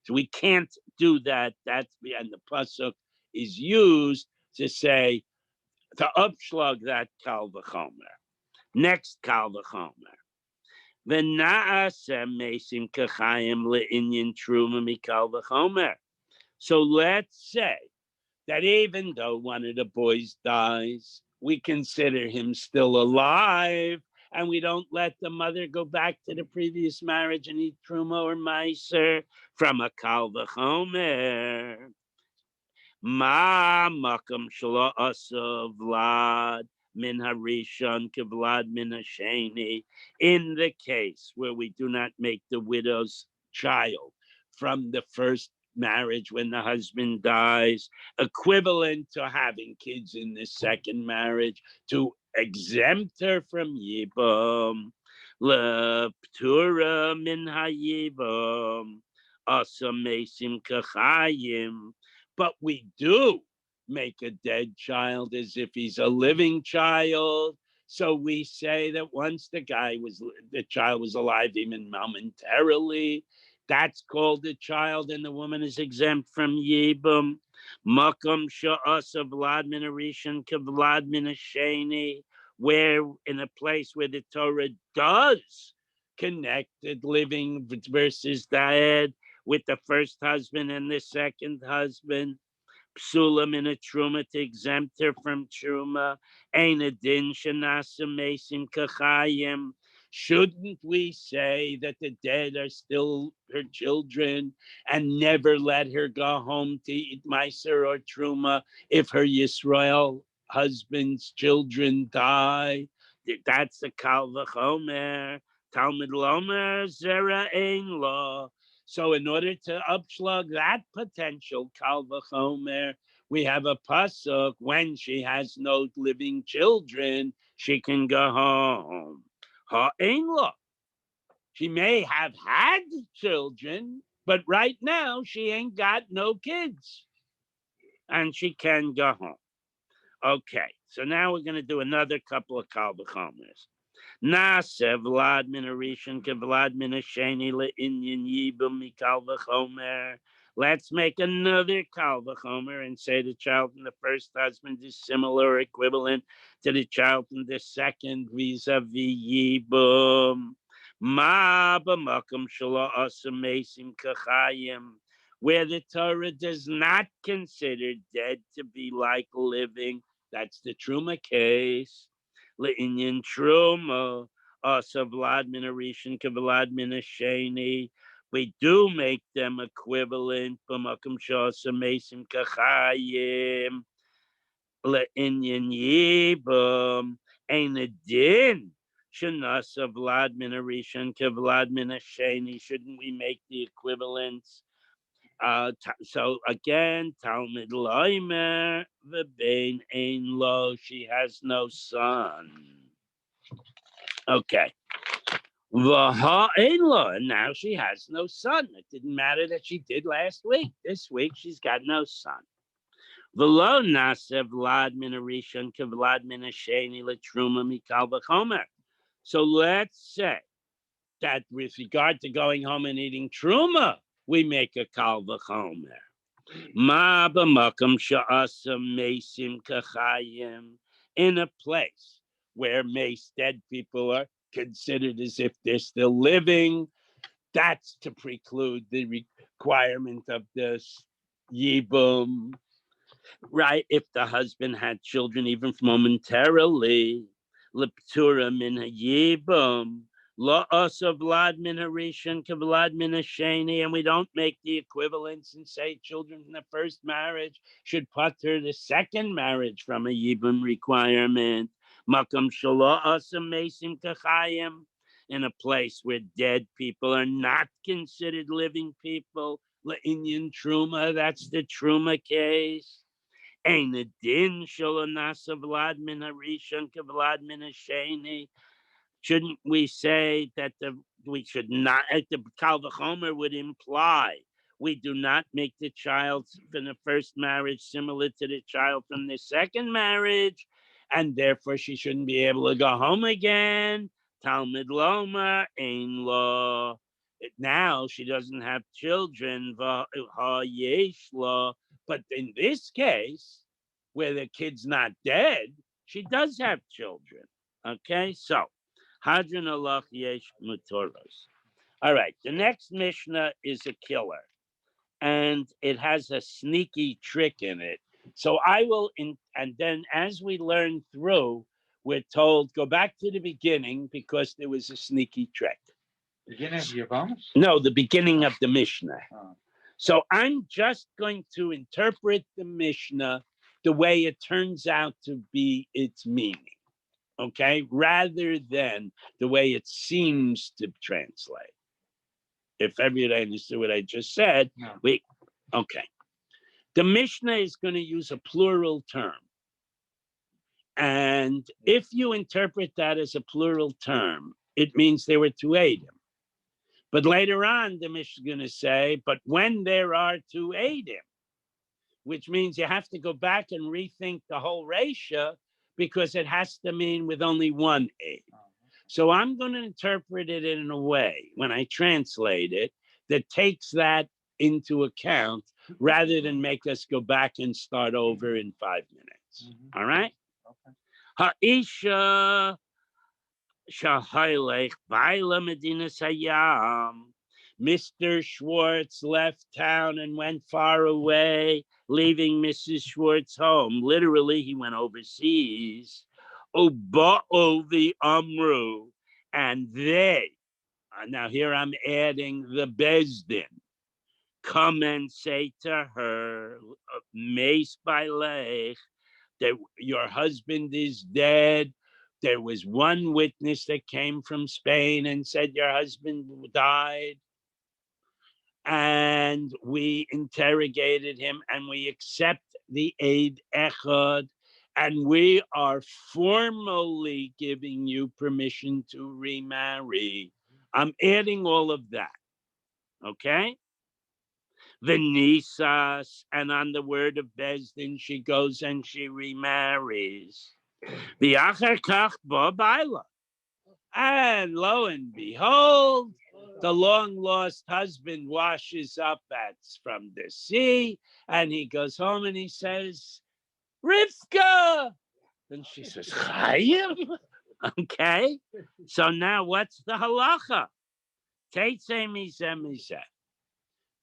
So we can't do that. And the pasuk is used to say, to upschlag that kal v'chomer. Next kal v'chomer. V'na'aseh mesim kachayim le'inyan truma mikal v'chomer. So let's say that even though one of the boys dies, we consider him still alive, and we don't let the mother go back to the previous marriage and eat truma or meiser from a kal v'chomer. Ma makam shelo asa Vlad min harishon kevlad min hasheni. In the case where we do not make the widow's child from the first marriage when the husband dies equivalent to having kids in the second marriage, to exempt her from yibam, leptura min hayibam, asa mesim kachayim. But we do make a dead child as if he's a living child. So we say that once the child was alive, even momentarily, that's called a child, and the woman is exempt from yibum. Makom sha'asa vlad min harishon kevlad min hasheni, where in a place where the Torah does connect the living versus dead with the first husband and the second husband. Psulam in a truma to exempt her from truma. Ein a din shenasa mesim kachayim. Shouldn't we say that the dead are still her children and never let her go home to eat meiser or truma if her Yisrael husband's children die? That's the kal v'chomer. Talmud lomer zera ein lo. So in order to upschlag that potential kal v'chomer, we have a pasuk, when she has no living children, she can go home. Ha'ein lo. She may have had children, but right now she ain't got no kids. And she can go home. Okay, so now we're going to do another couple of kal v'chomers. Nase Vlad min harishon kevlad min hasheni le'inyan yibum mikal v'chomer. Let's make another kal v'chomer and say the child from the first husband is similar or equivalent to the child from the second vis-a-vis yibum. Ma b'makom shelo asa mesim kachayim, where the Torah does not consider dead to be like living. That's the truma case. Le'inyan truma, asa vlad min harishon kevlad min hasheni. We do make them equivalent. B'makom she'asa mesim kachayim. Le'inyan yibam. Ein a din shenasa vlad min harishon kevlad min hasheni. Shouldn't we make the equivalence? So again, Talmud loimer v'bein ein lo. She has no son. Okay. V'ha ein lo, and now she has no son. It didn't matter that she did last week. This week she's got no son. V'lo nase vlad min harishon kevlad min hasheni letruma mikal v'chomer. So let's say that with regard to going home and eating truma, we make a kal v'chomer. Ma b'makom she'asa mesim kachayim, in a place where dead people are considered as if they're still living. That's to preclude the requirement of this yibum, right? If the husband had children, even momentarily, leptura min hayibum. La asa vlad min harishon kevlad min hasheni, and we don't make the equivalence and say children from the first marriage should putter the second marriage from a yibum requirement. Makam shelo asa mesim kachayim, in a place where dead people are not considered living people. Indian truma. That's the truma case. Ein a din shel nasa vlad min harishon kevlad min hasheni. Shouldn't we say that we should not, the Kal V'chomer would imply we do not make the child from the first marriage similar to the child from the second marriage, and therefore she shouldn't be able to go home again. Talmud Loma, Ein Lo. Now she doesn't have children, Yesh Lo. But in this case, where the kid's not dead, she does have children. Okay, so Hadran alach yesh mutoros. All right, the next Mishnah is a killer, and it has a sneaky trick in it. So I will, and then as we learn through, we're told go back to the beginning because there was a sneaky trick. Beginning of Yavamas? No, the beginning of the Mishnah. Oh. So I'm just going to interpret the Mishnah the way it turns out to be its meaning. Okay, rather than the way it seems to translate. If everybody understood what I just said, No. Okay. The Mishnah is going to use a plural term. And if you interpret that as a plural term, it means there were two Adam. But later on, the Mishnah is going to say, but when there are two Adam, which means you have to go back and rethink the whole ratio because it has to mean with only one aid. So I'm going to interpret it in a way, when I translate it, that takes that into account rather than make us go back and start over in 5 minutes. All right? Ha'isha shahaylech baila medina sayam. Mr. Schwartz left town and went far away, leaving Mrs. Schwartz home. Literally, he went overseas. Uba'o the Amru, and they, now here I'm adding the Bezdin, come and say to her, Mace by Lech, that your husband is dead. There was one witness that came from Spain and said your husband died. And we interrogated him and we accept the aid echad, and we are formally giving you permission to remarry. I'm adding all of that, okay? Venisas, and on the word of Bezdin, she goes and she remarries. V'achar kach bo baila. And lo and behold, the long lost husband washes up from the sea, and he goes home and he says, Rivka. And she says, Chaim? Okay. So now what's the halacha? Teitze mizeh mizeh.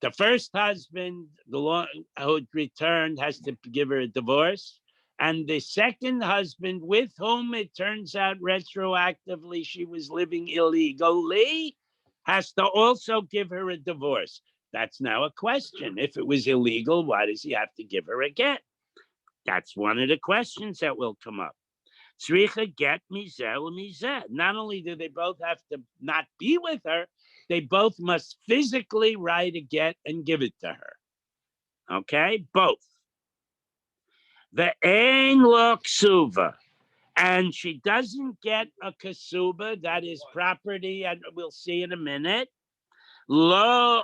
The first husband, who returned, has to give her a divorce. And the second husband, with whom it turns out retroactively she was living illegally, has to also give her a divorce. That's now a question. If it was illegal, why does he have to give her a get? That's one of the questions that will come up. Tzricha get mizeh mizeh. Not only do they both have to not be with her, they both must physically write a get and give it to her. Okay, both. The ein lo ksuva, and she doesn't get a kasuba, that is property, and we'll see in a minute. Lo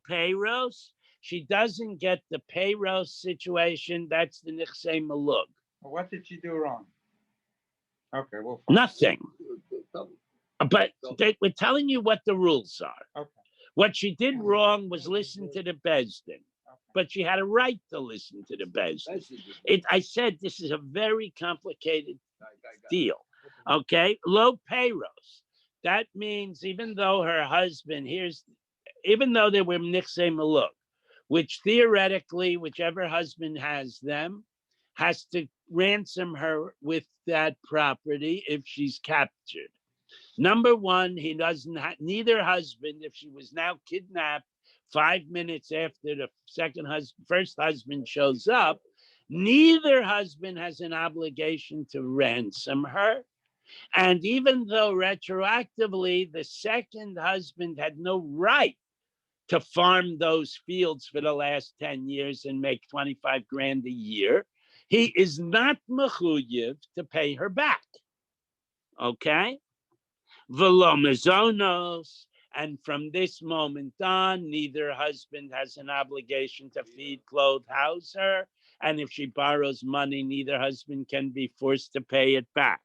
payros, she doesn't get the payros situation, that's the nichsei malug. What did she do wrong? Okay, well, fine. Nothing. But we're telling you what the rules are. Okay. What she did wrong was listen to the Bezdin. But she had a right to listen to the Bezdin. I said this is a very complicated deal. Okay? Low payros. That means even though her husband, even though they were nichsei maluk, which theoretically, whichever husband has them, has to ransom her with that property if she's captured. Number one, he doesn't neither husband, if she was now kidnapped 5 minutes after the first husband shows up, neither husband has an obligation to ransom her. And even though retroactively the second husband had no right to farm those fields for the last 10 years and make 25 grand a year, he is not mechuyev to pay her back. Okay? V'lo mezonos, and from this moment on, neither husband has an obligation to feed, clothe, house her, and if she borrows money, neither husband can be forced to pay it back.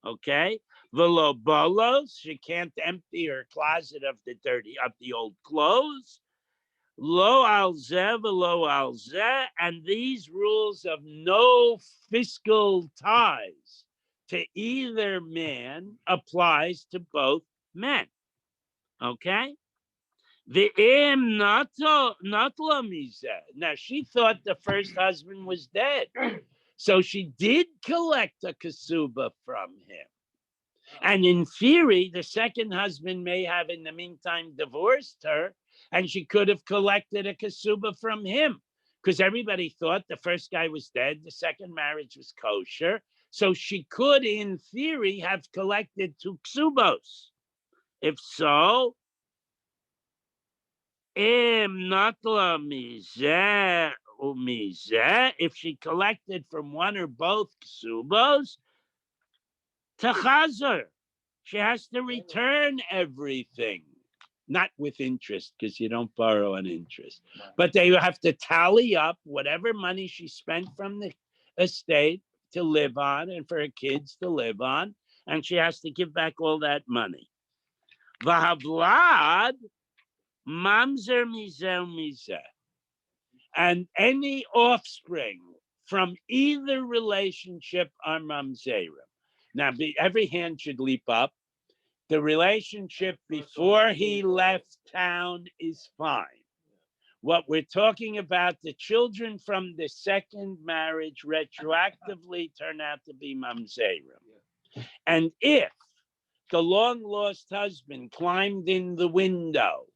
Okay? V'lo bolos, she can't empty her closet of the old clothes. Lo al zeh v'lo al zeh, and these rules of no fiscal ties to either man applies to both men. Okay? The im not mizeh. Now she thought the first husband was dead, so she did collect a kasuba from him. And in theory, the second husband may have in the meantime divorced her, and she could have collected a kasuba from him, because everybody thought the first guy was dead, the second marriage was kosher. So she could, in theory, have collected two ksubos. If so, im natla mizeh umizeh, if she collected from one or both ksubos, tachazer, she has to return everything, not with interest, because you don't borrow an interest, but they have to tally up whatever money she spent from the estate to live on and for her kids to live on, and she has to give back all that money. Vahavlad mamzer mizeh, and any offspring from either relationship are mamzerim. Now, every hand should leap up. The relationship before he left town is fine. What we're talking about, the children from the second marriage retroactively turn out to be mamzerim. And if the long lost husband climbed in the window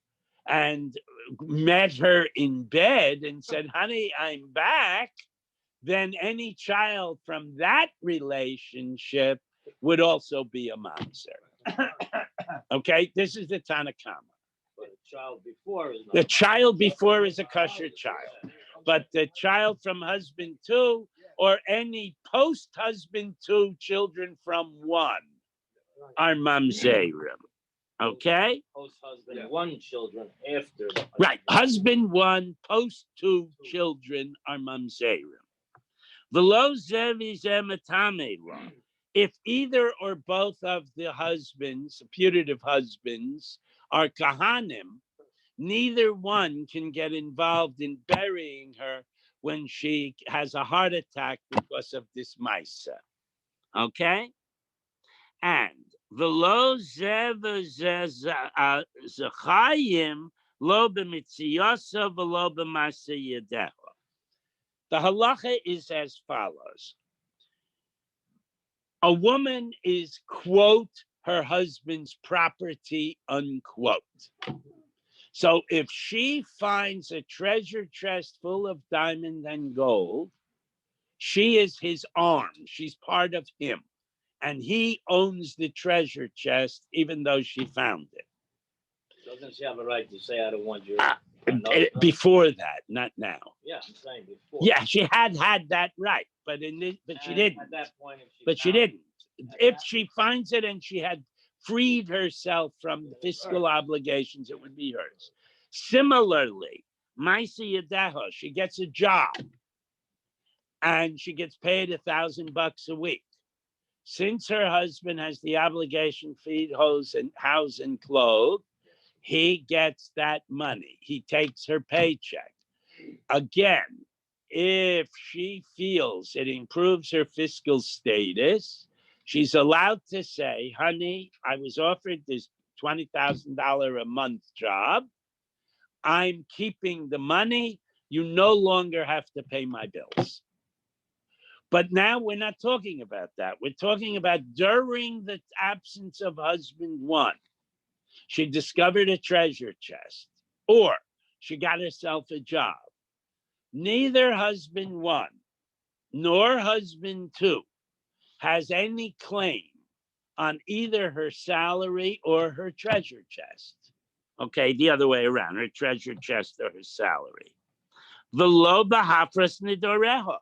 and met her in bed and said, honey, I'm back, then any child from that relationship would also be a mamzer. Okay, this is the Tanakama. But the child before is not. The child before is a kosher child, but the child from husband two or any post-husband two children from one are mamzerim. Okay? Post-husband one children after. Right, husband one, post two children are mamzerim. V'lo zevi zematame law. If either or both of the husbands, putative husbands, are kahanim, neither one can get involved in burying her when she has a heart attack because of this maisa. Okay? And v'lo zechayim lo b'mitziyosa v'lo b'masa yedecha. The halacha is as follows. A woman is, quote, her husband's property, unquote. So if she finds a treasure chest full of diamond and gold, she is his arm. She's part of him. And he owns the treasure chest, even though she found it. Doesn't she have a right to say, I don't want you? Before that, not now. Yeah, I'm saying before. Yeah, she had that right, but she didn't. At that point, she didn't. If she finds it and she had freed herself from the fiscal obligations, it would be hers. Similarly, Maisa Yadeho, she gets a job and she gets paid $1,000 a week. Since her husband has the obligation to feed, house, and clothe, he gets that money. He takes her paycheck. Again, if she feels it improves her fiscal status, she's allowed to say, honey, I was offered this $20,000 a month job. I'm keeping the money. You no longer have to pay my bills. But now we're not talking about that. We're talking about during the absence of husband one, she discovered a treasure chest, or she got herself a job. Neither husband one nor husband two has any claim on either her salary or her treasure chest. Okay, the other way around, her treasure chest or her salary. V'lo b'hafras nidoreha.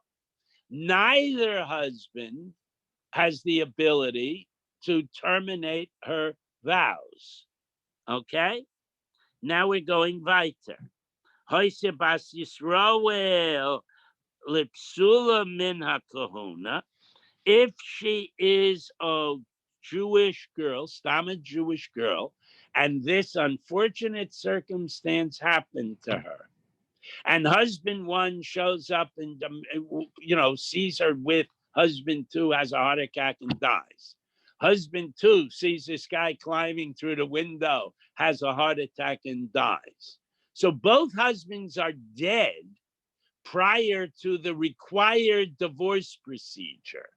Neither husband has the ability to terminate her vows. Okay? Now we're going weiter. Hoise bas Yisroel lipsula min hakahuna. If she is a Jewish girl, stam a Jewish girl, and this unfortunate circumstance happened to her, and husband one shows up and sees her with husband two, has a heart attack and dies. Husband two sees this guy climbing through the window, has a heart attack and dies. So both husbands are dead prior to the required divorce procedure.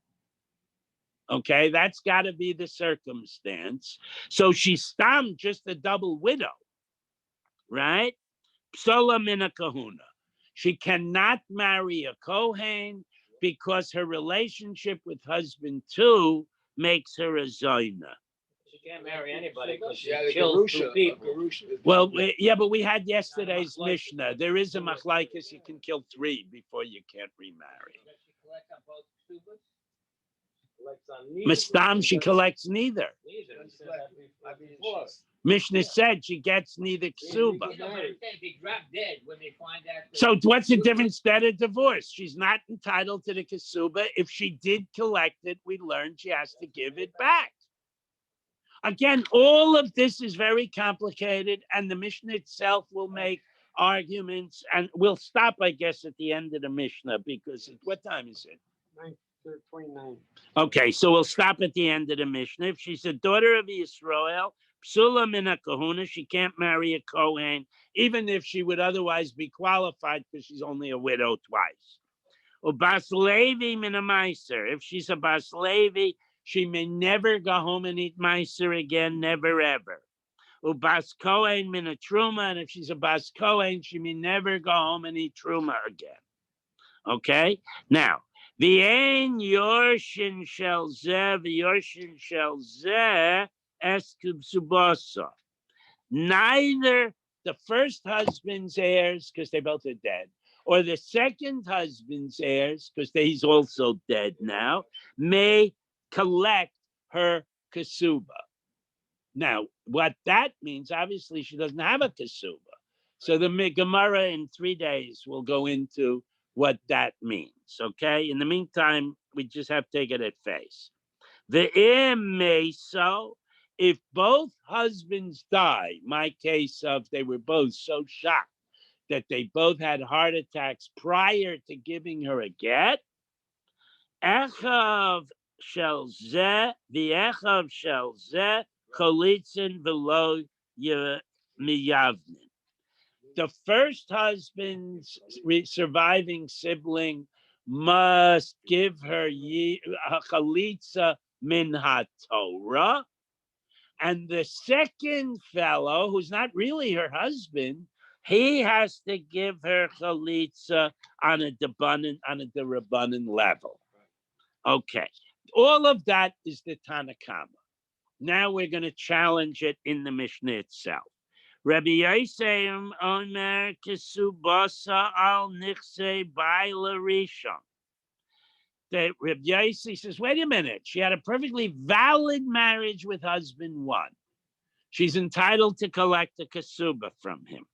Okay, that's got to be the circumstance. So she's stam just a double widow, right? Psola min kahuna. She cannot marry a Kohen because her relationship with husband two makes her a Zoina. She can't marry anybody because she killed two people. Well, yeah, but we had yesterday's Mishnah. There is a machlaikas, you can kill three before you can't remarry. Mistam, she collects neither. Mishnah said she gets neither ksuba. They drop dead when they find out. So what's the difference instead of divorce? She's not entitled to the ksuba. If she did collect it, we learned she has to give it back. Again, all of this is very complicated, and the Mishnah itself will make arguments, and we'll stop, I guess, at the end of the Mishnah, because what time is it? 9:29. Okay, so we'll stop at the end of the Mishnah. If she's a daughter of Yisrael, psula min kahuna, she can't marry a Kohen, even if she would otherwise be qualified because she's only a widow twice. Or bas levi min a meiser. If she's a bas levi, she may never go home and eat meiser again, never ever. Or bas Kohen min a truma, and if she's a bas Kohen, she may never go home and eat truma again. Okay, now. V'ein yorshin shel zeh, v'yorshin shel zeh es k'bsubasa. Neither the first husband's heirs, because they both are dead, or the second husband's heirs, because he's also dead now, may collect her kasuba. Now, what that means, obviously, she doesn't have a kasuba. So the Gemara in 3 days will go into what that means, okay? In the meantime, we just have to take it at face. The so if both husbands die, my case of they were both so shocked that they both had heart attacks prior to giving her a get, Echav shel zeh, the Echav shel zeh, cholitzin v'lo miyavnin. The first husband's surviving sibling must give her a chalitza min haTorah, and the second fellow, who's not really her husband, he has to give her chalitza on a derabanan level. Okay, all of that is the Tanakama. Now we're going to challenge it in the Mishnah itself. Rabbi Yosem Omer Kesubasa al Nichse Baila Rishon. That Rabbi Yosef says, wait a minute, she had a perfectly valid marriage with husband one. She's entitled to collect a kasuba from him.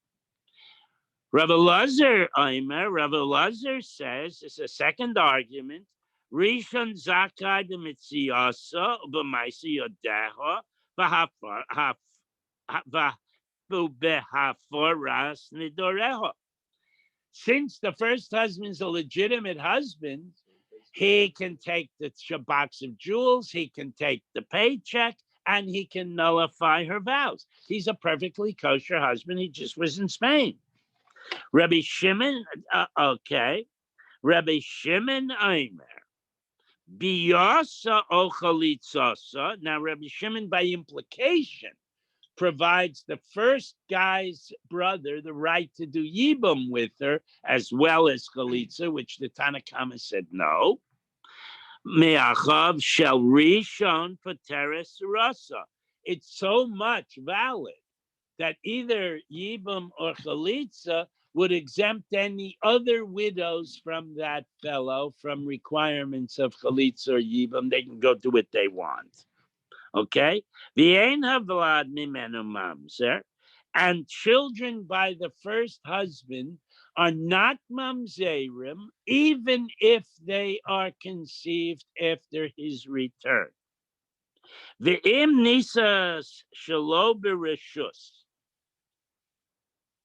Rabbi Lazar Omer, Rabbi Lazar says, it's a second argument, Rishon Zakai de Mitziasa, B'maisi Yodeha, since the first husband's a legitimate husband, he can take the box of jewels, he can take the paycheck, and he can nullify her vows. He's a perfectly kosher husband. He just was in Spain. Rabbi Shimon, Rabbi Shimon Aimer. Biyasa ochalitzasa. Now, Rabbi Shimon, by implication, provides the first guy's brother the right to do yibum with her as well as chalitza, which the Tanakama said no. Me'achav shel rishon pateres rasa. It's so much valid that either Yibum or Chalitza would exempt any other widows from that fellow from requirements of Chalitza or Yibum. They can go do what they want. Okay? V'ein havlad mimenu mamzer, and children by the first husband are not mamzerim, even if they are conceived after his return. V'im nisas shelo bereshus,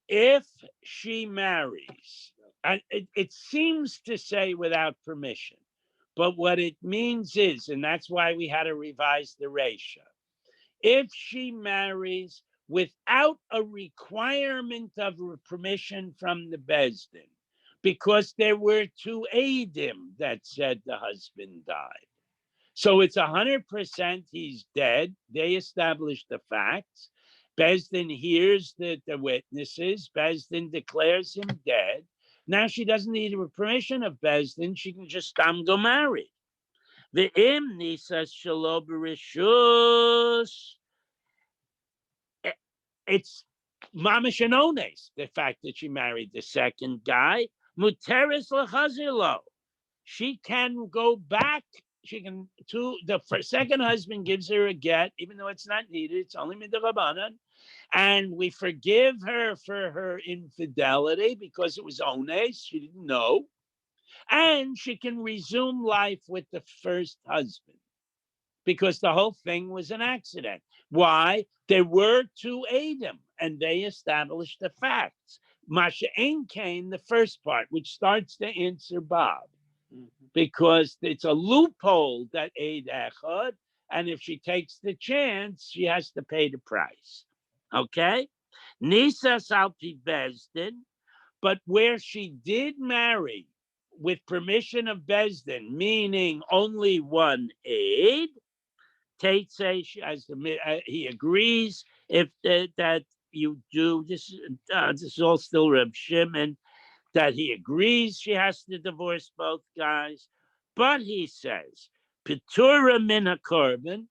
if she marries, and it seems to say without permission, but what it means is, and that's why we had to revise the ratio, if she marries without a requirement of permission from the Bezdin, because there were two Adim that said the husband died. So it's 100% he's dead. They established the facts. Bezdin hears the witnesses. Bezdin declares him dead. Now she doesn't need the permission of Bezdin. She can just go marry. The im nisas shelo bereshus. It's mamash and ones, the fact that she married the second guy. Muteris lechazilo. She can go back. She can to the second husband gives her a get, even though it's not needed. It's only midrabanan, and we forgive her for her infidelity because it was ones. She didn't know, and she can resume life with the first husband because the whole thing was an accident. Why? There were two Adam, and they established the facts. Masha Ein Kain, the first part, which starts to answer Bob, because it's a loophole that Eid Echad, and if she takes the chance, she has to pay the price. Okay? Nisa Salpi Bezdin, but where she did marry with permission of Bezdin, meaning only one Eid, Tate says he agrees if that you do this. This is all still Reb Shimon, that he agrees she has to divorce both guys, but he says Petura min hakorban,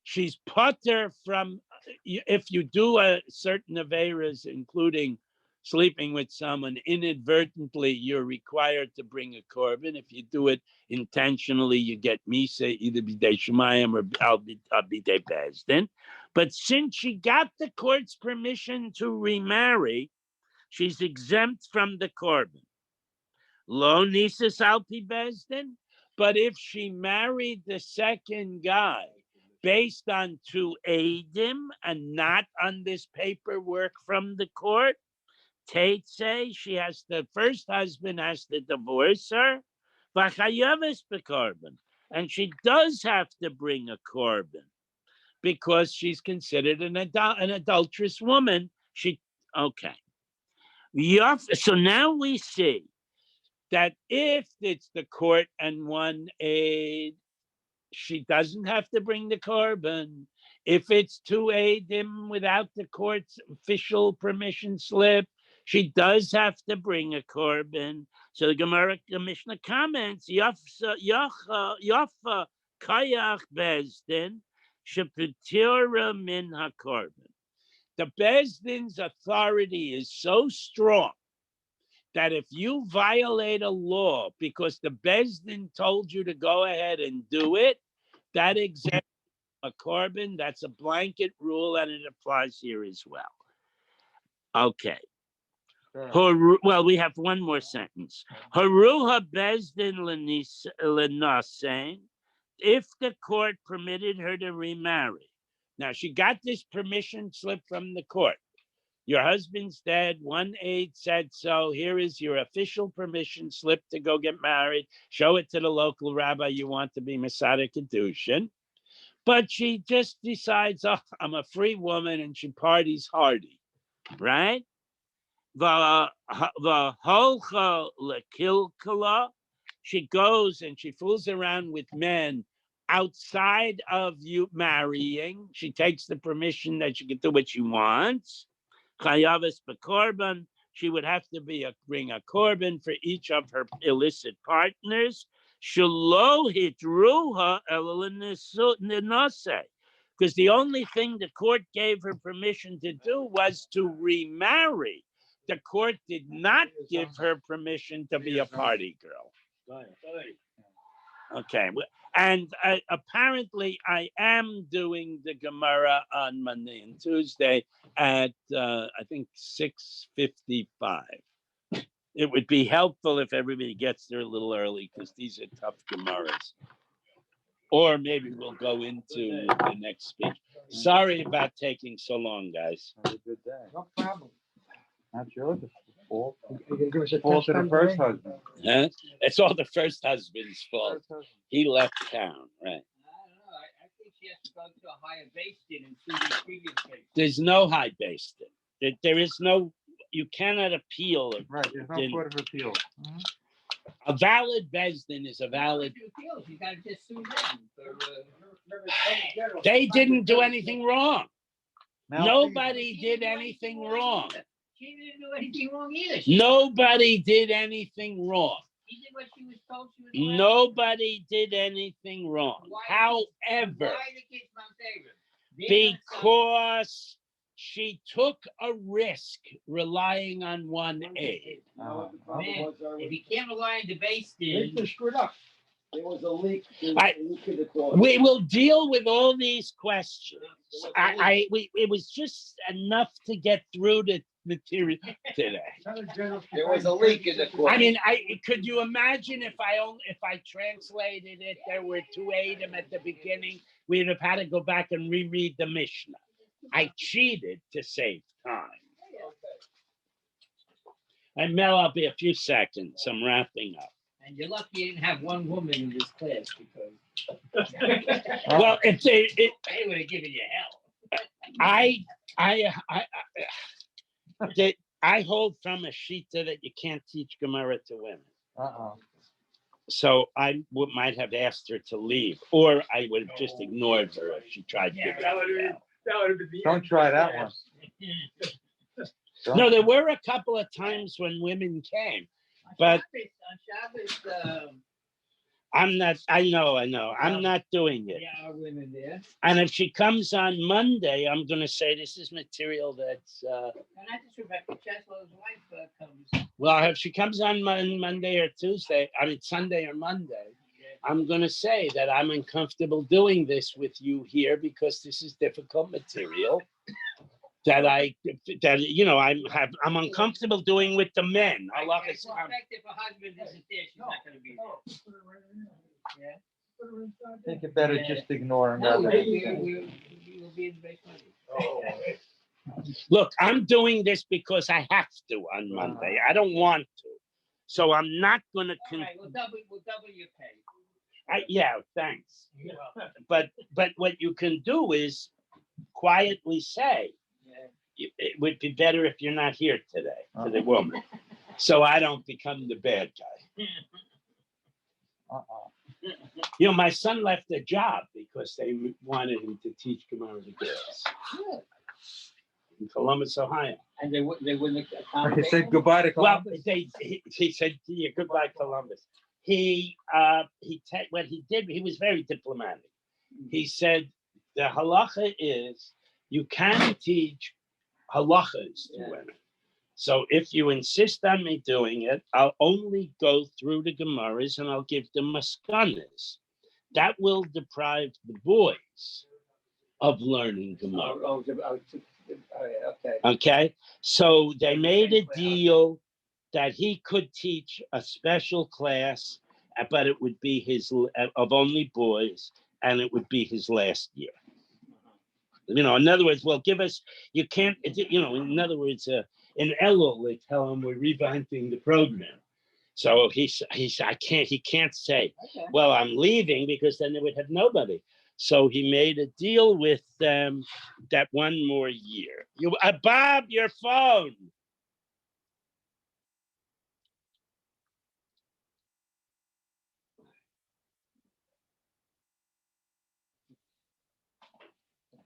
she's putter from, if you do a certain averas, including sleeping with someone inadvertently, you're required to bring a korban. If you do it intentionally, you get misa, either b'dei shemayim or b'dei bezdin. But since she got the court's permission to remarry, she's exempt from the korban. Lo nisus alpi bezdin. But if she married the second guy based on two Adim and not on this paperwork from the court, Tate say she has, the first husband has to divorce her, and she does have to bring a korban because she's considered an adulterous woman. Okay. So now we see that if it's the court and one aid, she doesn't have to bring the korban. If it's two aidim without the court's official permission slip, she does have to bring a korban. So the Gemara, the Mishnah comments, Yafa kayach bezdin shepetira min hakorban. The bezdin's authority is so strong that if you violate a law because the bezdin told you to go ahead and do it, that exempts a korban. That's a blanket rule, and it applies here as well. Okay. Well, we have one more sentence. Haruha bezdin lenasein, if the court permitted her to remarry. Now, she got this permission slip from the court. Your husband's dead. One aide said so. Here is your official permission slip to go get married. Show it to the local rabbi you want to be Masada Kedushin. But she just decides, oh, I'm a free woman, and she parties hardy, right? She goes and she fools around with men outside of you marrying. She takes the permission that she can do what she wants. Chayavis b'korban, she would have to bring a korban for each of her illicit partners. Shelo hitruha elenase, because the only thing the court gave her permission to do was to remarry. The court did not give her permission to be a party girl. Okay, and apparently I am doing the Gemara on Monday and Tuesday at I think 6:55. It would be helpful if everybody gets there a little early because these are tough Gemaras. Or maybe we'll go into the next speech. Sorry about taking so long, guys. Have a good day. No problem. Not yours. It's fault. You gonna give us a Fault of the test first someday? husband. Huh? It's all the first husband's fault. First husband. He left town, right? I don't know. I think she has to go to a higher base than in the previous case. There's no high base. There is no, you cannot appeal. Right, there's no Then- court of appeal. A valid Besdin is a valid. If you appeal, you gotta just sue them for, They didn't do anything wrong. Now, Nobody did anything wrong. She didn't do anything wrong either. She Nobody did anything wrong. did what she was told she was doing. Nobody did anything wrong. Why However, the kids Mount David? They're not because she took a risk relying on one aid. Man, if you can't rely on the base, then They screwed up. There was a leak. I- in the court. We will deal with all these questions. It was just enough to get through the material today. There was a leak in the court. I mean, could you imagine if I translated it? There were two Adam at the beginning. We'd have had to go back and reread the Mishnah. I cheated to save time. And Mel, I'll be a few seconds. I'm wrapping up. and you're lucky you didn't have one woman in this class because Well, if they would have given you hell. I hold from a shita that you can't teach Gemara to women. Uh-oh. So I might have asked her to leave, or I would have just ignored her if she tried to Yeah, give that it would have up. that would have been the Don't try that one. Don't- No, there were a couple of times when women came. But- on Shabbos, I'm not, I know, I'm not doing it. there are women there. And if she comes on Monday, I'm going to say this is material that's, And I just Rebecca Cheslow's wife comes. well, if she comes on Monday or Tuesday, I mean, Sunday or Monday, I'm going to say that I'm uncomfortable doing this with you here because this is difficult material that you know, I'm uncomfortable doing with the men. I Allah can is suspect if a husband isn't there, she's not gonna be there. Yeah. I think it better just ignore him. No, rather than- we will be in the basement. Look, I'm doing this because I have to on Monday. I don't want to. So I'm not going to. All right, we'll double your pay. Yeah, thanks. But what you can do is quietly say, Yeah. it would be better if you're not here today to the woman. So I don't become the bad guy. Uh-oh. You know, my son left a job because they wanted him to teach Gemara to girls in Columbus, Ohio. And they wouldn't He accommodate. said goodbye to Well, Columbus. he said, yeah, goodbye, Columbus. What he did, he was very diplomatic. He said, the halacha is you can teach halachas to women. So if you insist on me doing it, I'll only go through the Gemaras and I'll give them maskanas. That will deprive the boys of learning Gemara. Okay. Okay, so they made a deal that he could teach a special class, but it would be of only boys, and it would be his last year. You know, in other words, well, you can't, you know, in other words, in Elul, they tell him we're revamping the program. So he can't say, Okay. well, I'm leaving, because then they would have nobody. So he made a deal with them that one more year. Bob, your phone.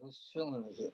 Whose feeling is it?